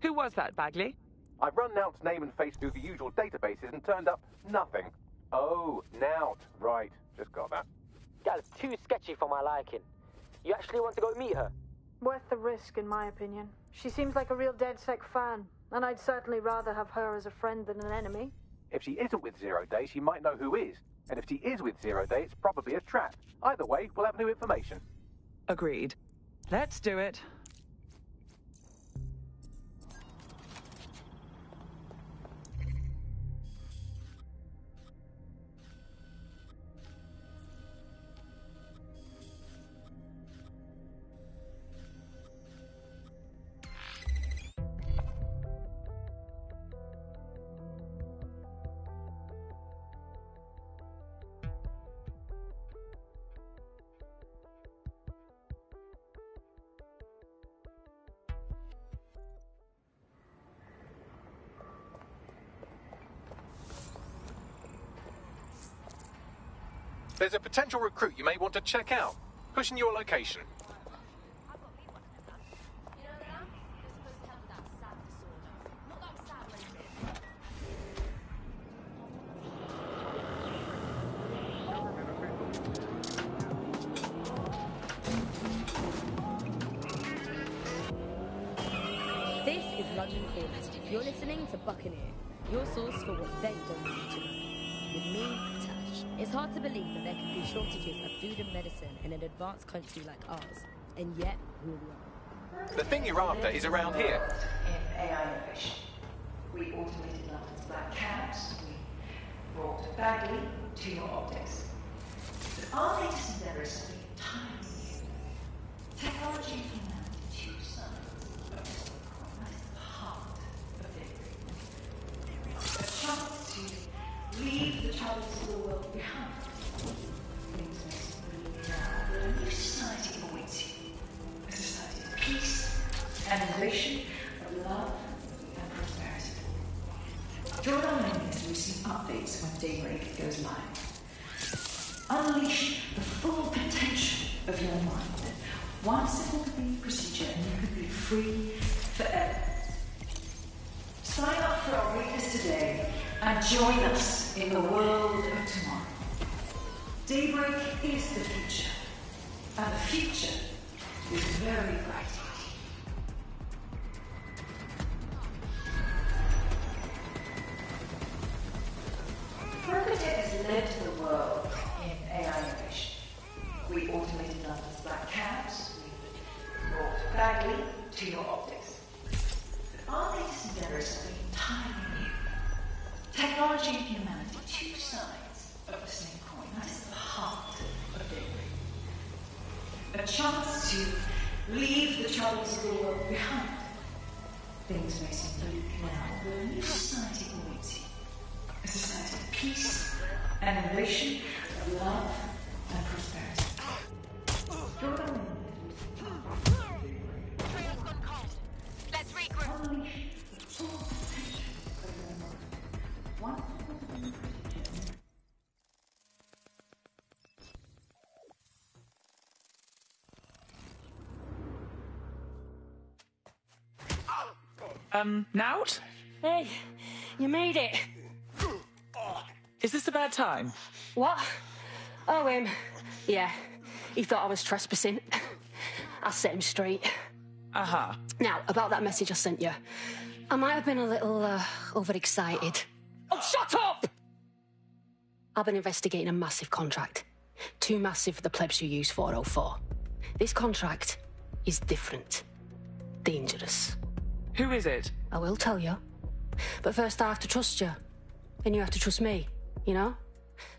Who was that, Bagley? I've run Nout's name and face through the usual databases and turned up nothing. Oh, Nout. Right, just got that. Gal's too sketchy for my liking. You actually want to go meet her? Worth the risk, in my opinion. She seems like a real DedSec fan, and I'd certainly rather have her as a friend than an enemy. If she isn't with Zero Day, she might know who is. And if she is with Zero Day, it's probably a trap. Either way, we'll have new information. Agreed. Let's do it. There's a potential recruit you may want to check out. Pushing your location. This is London Calling. You're listening to Buccaneer, your source for what they don't need to know. With me, Tash. It's hard to believe that there could be shortages of food and medicine in an advanced country like ours, and yet here we are. The thing you're after is around here. In AI innovation, we automated London's black cabs, we brought Bagley to your optics. But our latest endeavor is something entirely new. Technology and humanity, two sides of the same coin. That is the heart of victory. A chance to leave the troubles of the world behind. Things make us believe now that a new society awaits you. A society of peace and innovation, of love and prosperity. Join our enemies to receive updates when Daybreak goes live. Unleash the full potential of your mind. One simple procedure and you could be free forever. Sign up for our waitlist today and join us in the world of tomorrow. Daybreak is the future, and the future is very bright. Procotech has led the world in AI innovation. We automated London's black cabs, we brought Bagley to your optics. But our latest endeavor is something entirely new. Technology and humanity, two sides of the same coin. That is the heart of Daybreak. A chance to leave the troubles of the world behind. Things may seem bleak now, but a new society awaits you. A society of peace and innovation, of love and prosperity. You're the one. Trail's gone cold. Let's regroup. Unleash the full potential of your mind. Once Nout? Hey, you made it. Is this a bad time? What? Oh, yeah, he thought I was trespassing. I set him straight. Uh-huh. Now, about that message I sent you. I might have been a little, overexcited. Oh, shut up! I've been investigating a massive contract. Too massive for the plebs who use 404. This contract is different. Dangerous. Who is it? I will tell you. But first I have to trust you. And you have to trust me, you know?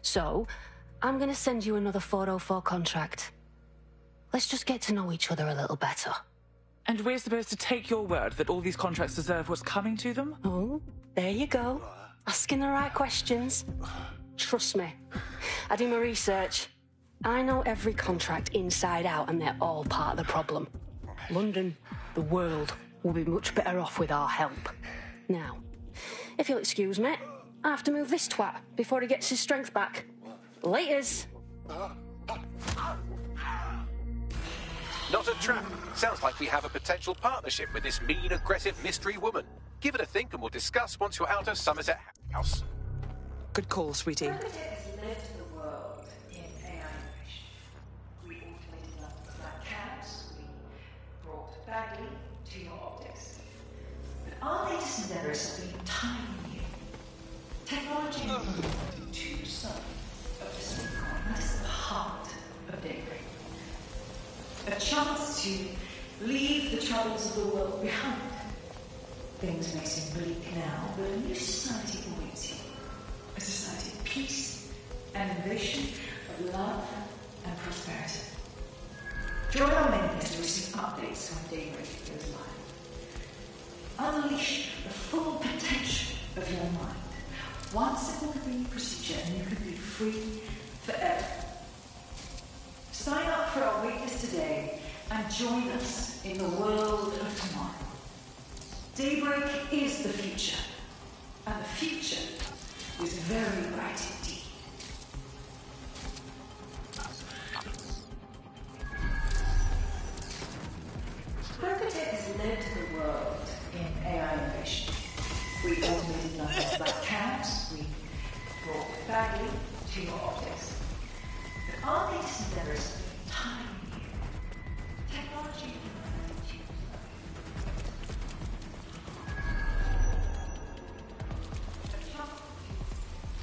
So, I'm gonna send you another 404 contract. Let's just get to know each other a little better. And we're supposed to take your word that all these contracts deserve what's coming to them? Oh, there you go. Asking the right questions. Trust me. I do my research. I know every contract inside out, and they're all part of the problem. London, the world, will be much better off with our help. Now, if you'll excuse me, I have to move this twat before he gets his strength back. Laters. Not a trap. Sounds like we have a potential partnership with this mean, aggressive mystery woman. Give it a think and we'll discuss once you're out of Somerset House. Good call, sweetie. Has led the world in AI innovation. We automated levels like cabs, we brought Bagley to your optics. But our latest endeavors have been entirely new. Technology and movement to some of the same coin. That is the heart of daybreak. A chance to leave the troubles of the world behind. Things may seem bleak now, but a new society awaits you. A society of peace and innovation, of love and prosperity. Join our mailing list to receive updates when daybreak goes live. Unleash the full potential of your mind. One simple convenient procedure and you can be free forever. Sign up for our waitlist today and join us in the world of tomorrow. Daybreak is the future, and the future is very bright indeed. Crocotech has led the world in AI innovation. We automated numbers like cabs, we brought Bagley to your optics. But our latest endeavors have been entirely new. Technology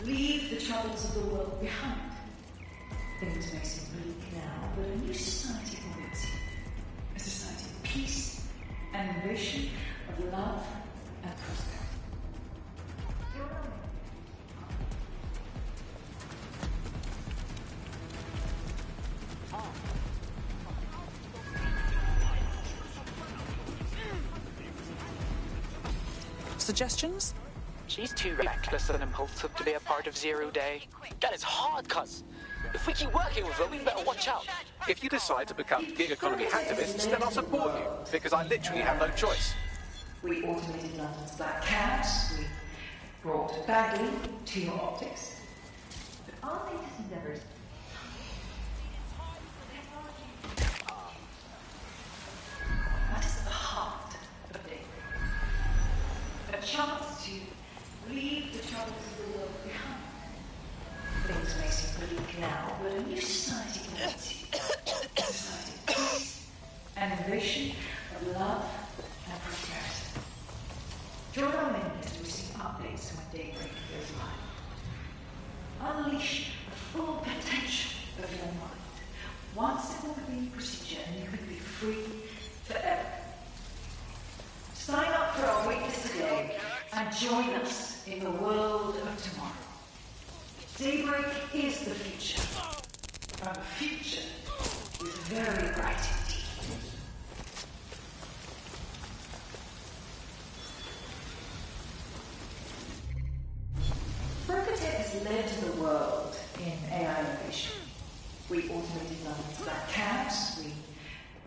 leave the troubles of the world behind. Things may seem bleak now, but a new society awaits you. A society of peace and innovation, of love and prosperity. Suggestions? She's too reckless and impulsive to be a part of Zero Day. That is hard, cuz. If we keep working with her, we better watch out. If you decide to become gig economy activists, then I'll support you, because I literally have no choice. We automated London's black cabs, we brought Bagley to your optics. But our latest endeavors... That is the heart of daybreak. A chance to leave the troubles of the world behind. Things may seem bleak now, but a new society awaits you. A society of peace and innovation, of love and prosperity. Join our mailing list to receive updates when daybreak goes live. Unleash the full potential of your mind. One simple convenient procedure and you can be free forever. Sign up for our waitlist today and join us in the world of tomorrow. Daybreak is the future, and the future is very bright indeed.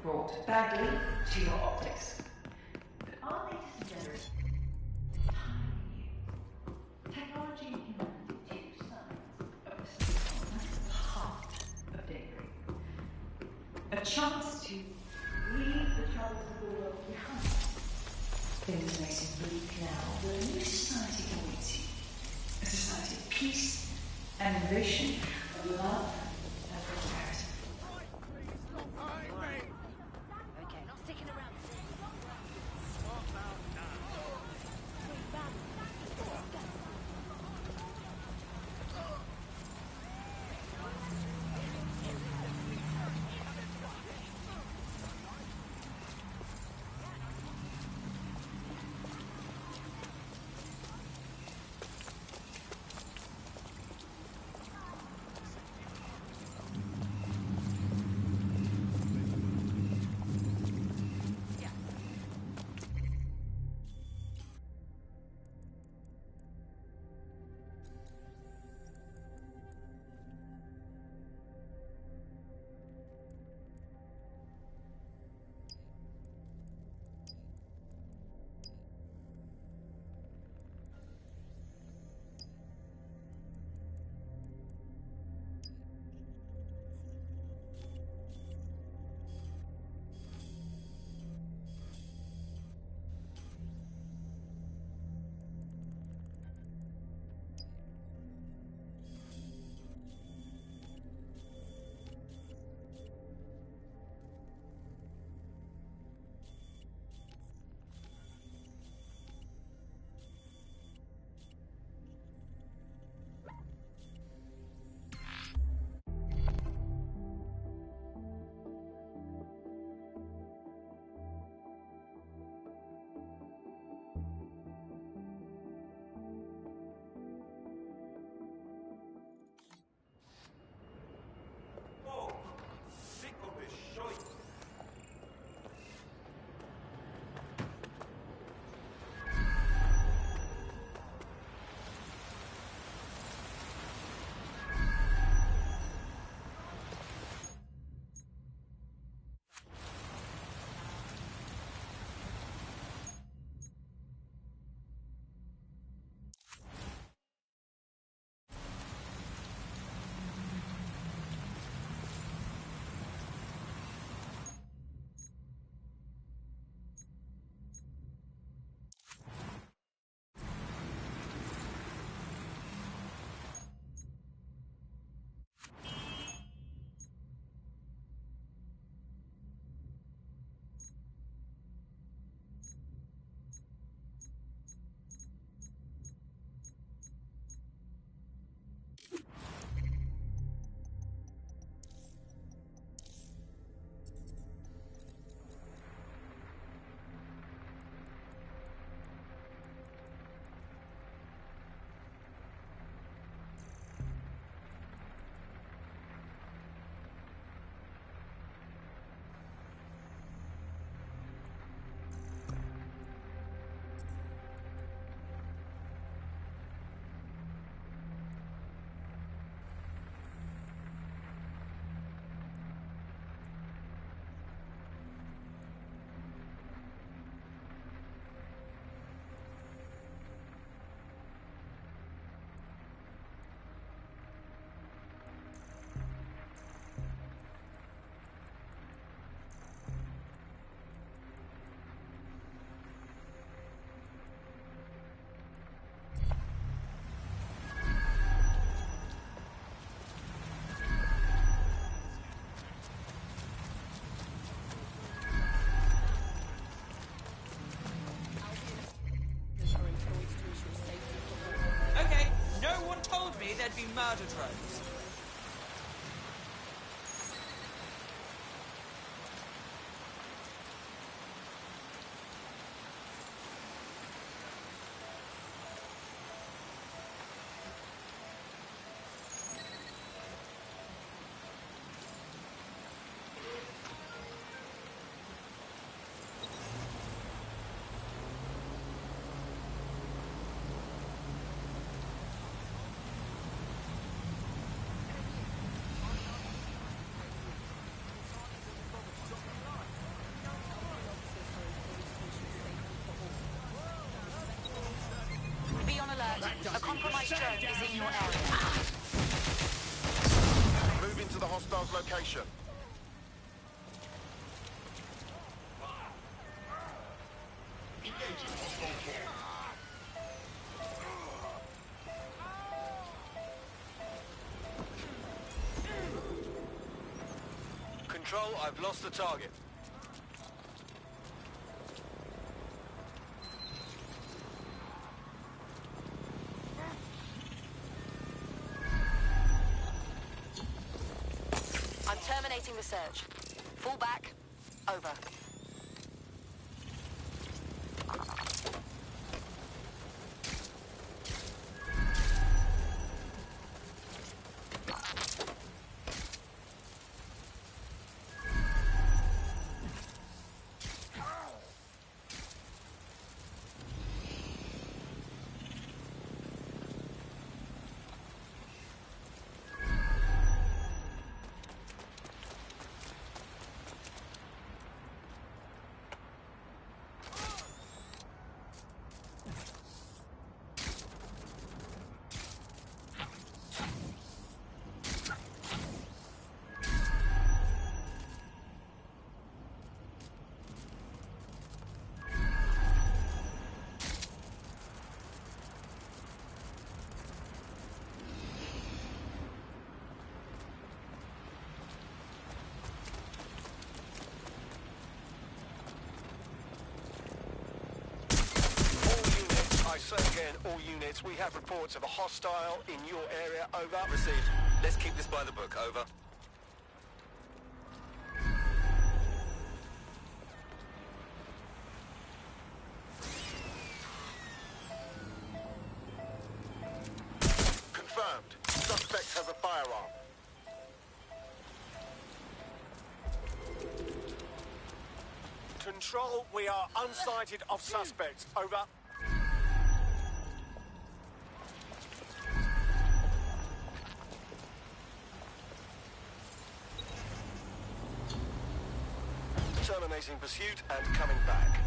brought badly to your optics. But our latest endeavors are entirely new. Technology and humanity, two sides of the same coin. That's the heart of daybreak. A chance to leave the troubles of the world behind. Things may seem bleak now, but a new society awaits you. A society of peace and innovation, of love and prosperity. Okay, not sticking around. there'd be murder drones. enemy drone is in your area. Move into the hostile's location. Engaging hostile force. Control, I've lost the target. I'm terminating the search. Fall back. Over. Say again, all units, we have reports of a hostile in your area. Over. Received. Let's keep this by the book. Over. Confirmed. Suspect has a firearm. Control, we are unsighted of suspects. Over. Terminating pursuit and coming back.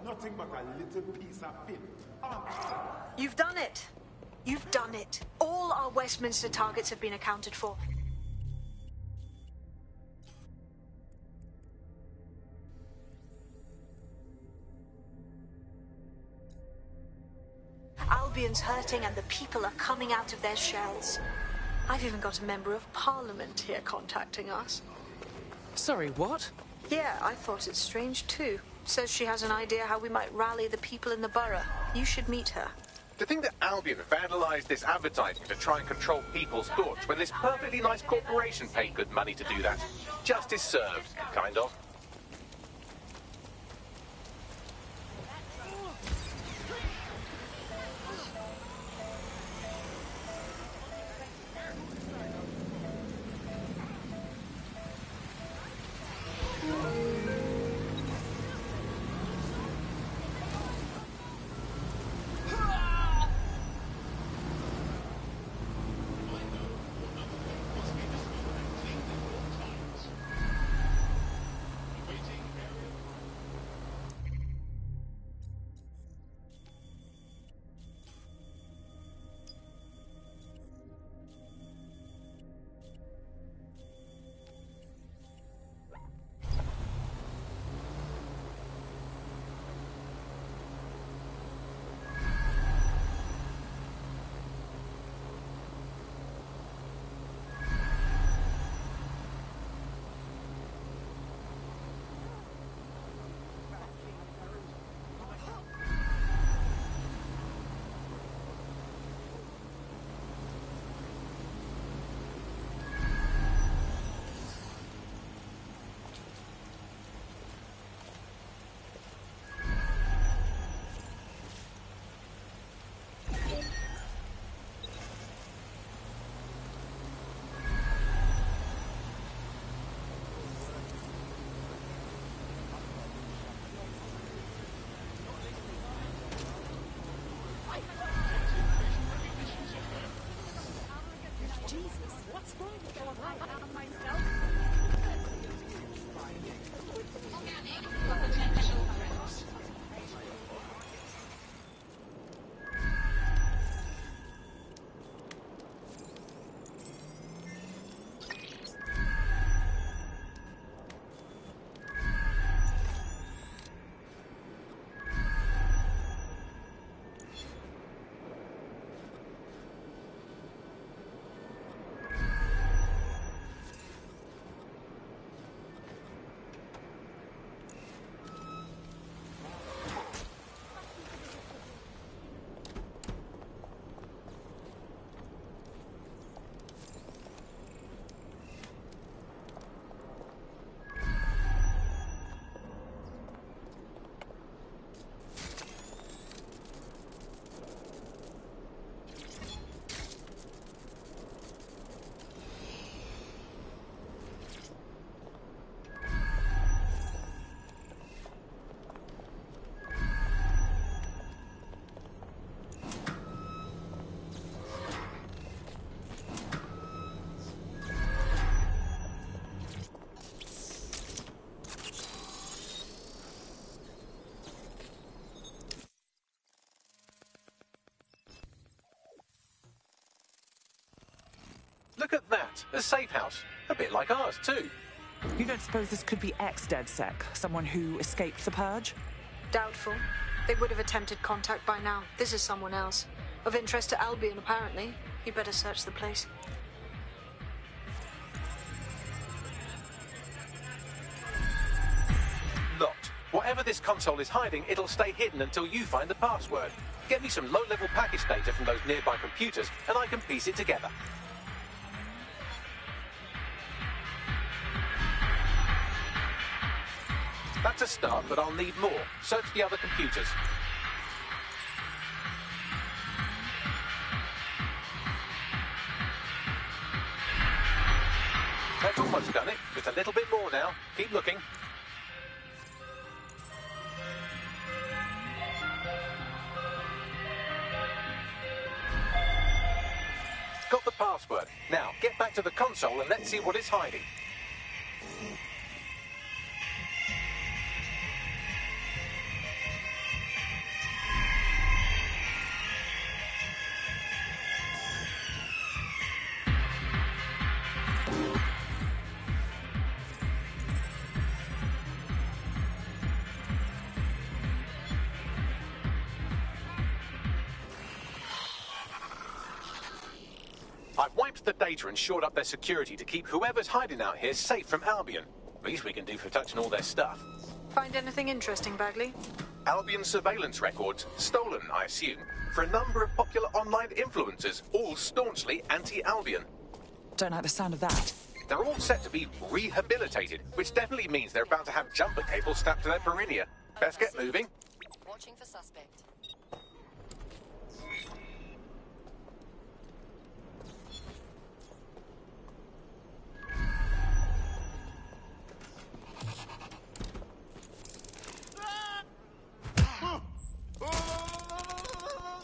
Nothing but a little piece of film. You've done it. You've done it. All our Westminster targets have been accounted for. Albion's hurting and the people are coming out of their shells. I've even got a member of parliament here contacting us. Sorry, what? Yeah, I thought it strange too. Says she has an idea how we might rally the people in the borough. You should meet her. To think that Albion vandalized this advertising to try and control people's thoughts when this perfectly nice corporation paid good money to do that. Justice served, kind of. Look at that, a safe house. A bit like ours, too. You don't suppose this could be ex-DedSec, someone who escaped the purge? Doubtful. They would have attempted contact by now. This is someone else. Of interest to Albion, apparently. You better search the place. Locked. Whatever this console is hiding, it'll stay hidden until you find the password. Get me some low-level package data from those nearby computers, and I can piece it together. That's a start, but I'll need more. Search the other computers. That's almost done it. Just a little bit more now. Keep looking. Got the password. Now, get back to the console and let's see what it's hiding. I've wiped the data and shored up their security to keep whoever's hiding out here safe from Albion. Least we can do for touching all their stuff. Find anything interesting, Bagley? Albion surveillance records, stolen, I assume, for a number of popular online influencers, all staunchly anti-Albion. Don't like the sound of that. They're all set to be rehabilitated, which definitely means they're about to have jumper cables strapped to their perineum. Best get moving. Watching for suspect.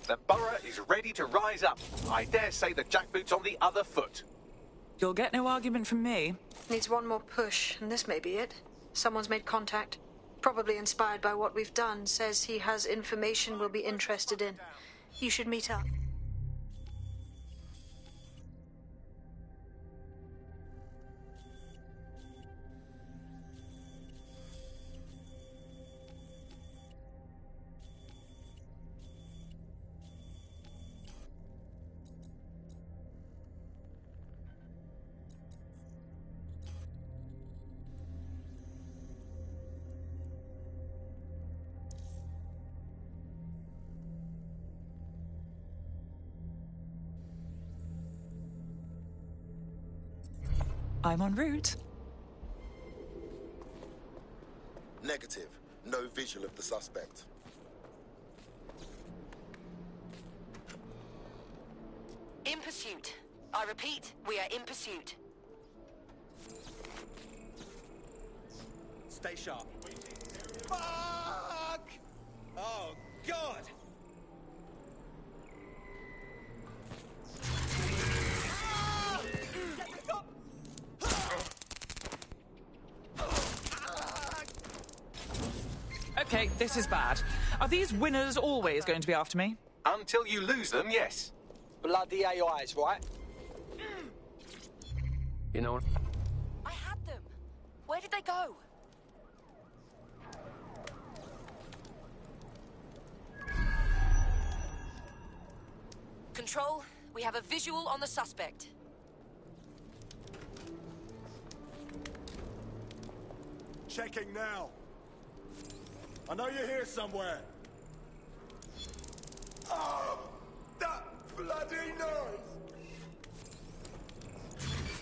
The borough is ready to rise up. I dare say the jackboot's on the other foot. You'll get no argument from me. Needs one more push, and this may be it. Someone's made contact. Probably inspired by what we've done. Says he has information we'll be interested in. You should meet up. I'm en route. Negative. No visual of the suspect. In pursuit. I repeat, we are in pursuit. Stay sharp. Fuck! Oh, God! Okay, this is bad. Are these winners always going to be after me? Until you lose them, yes. Bloody AIs, right? You know what? I had them. Where did they go? Control, we have a visual on the suspect. Checking now. I know you're here somewhere. Oh, that bloody noise!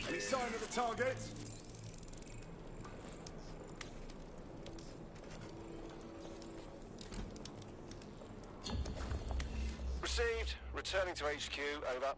Any sign of the target? Received. Returning to HQ, over.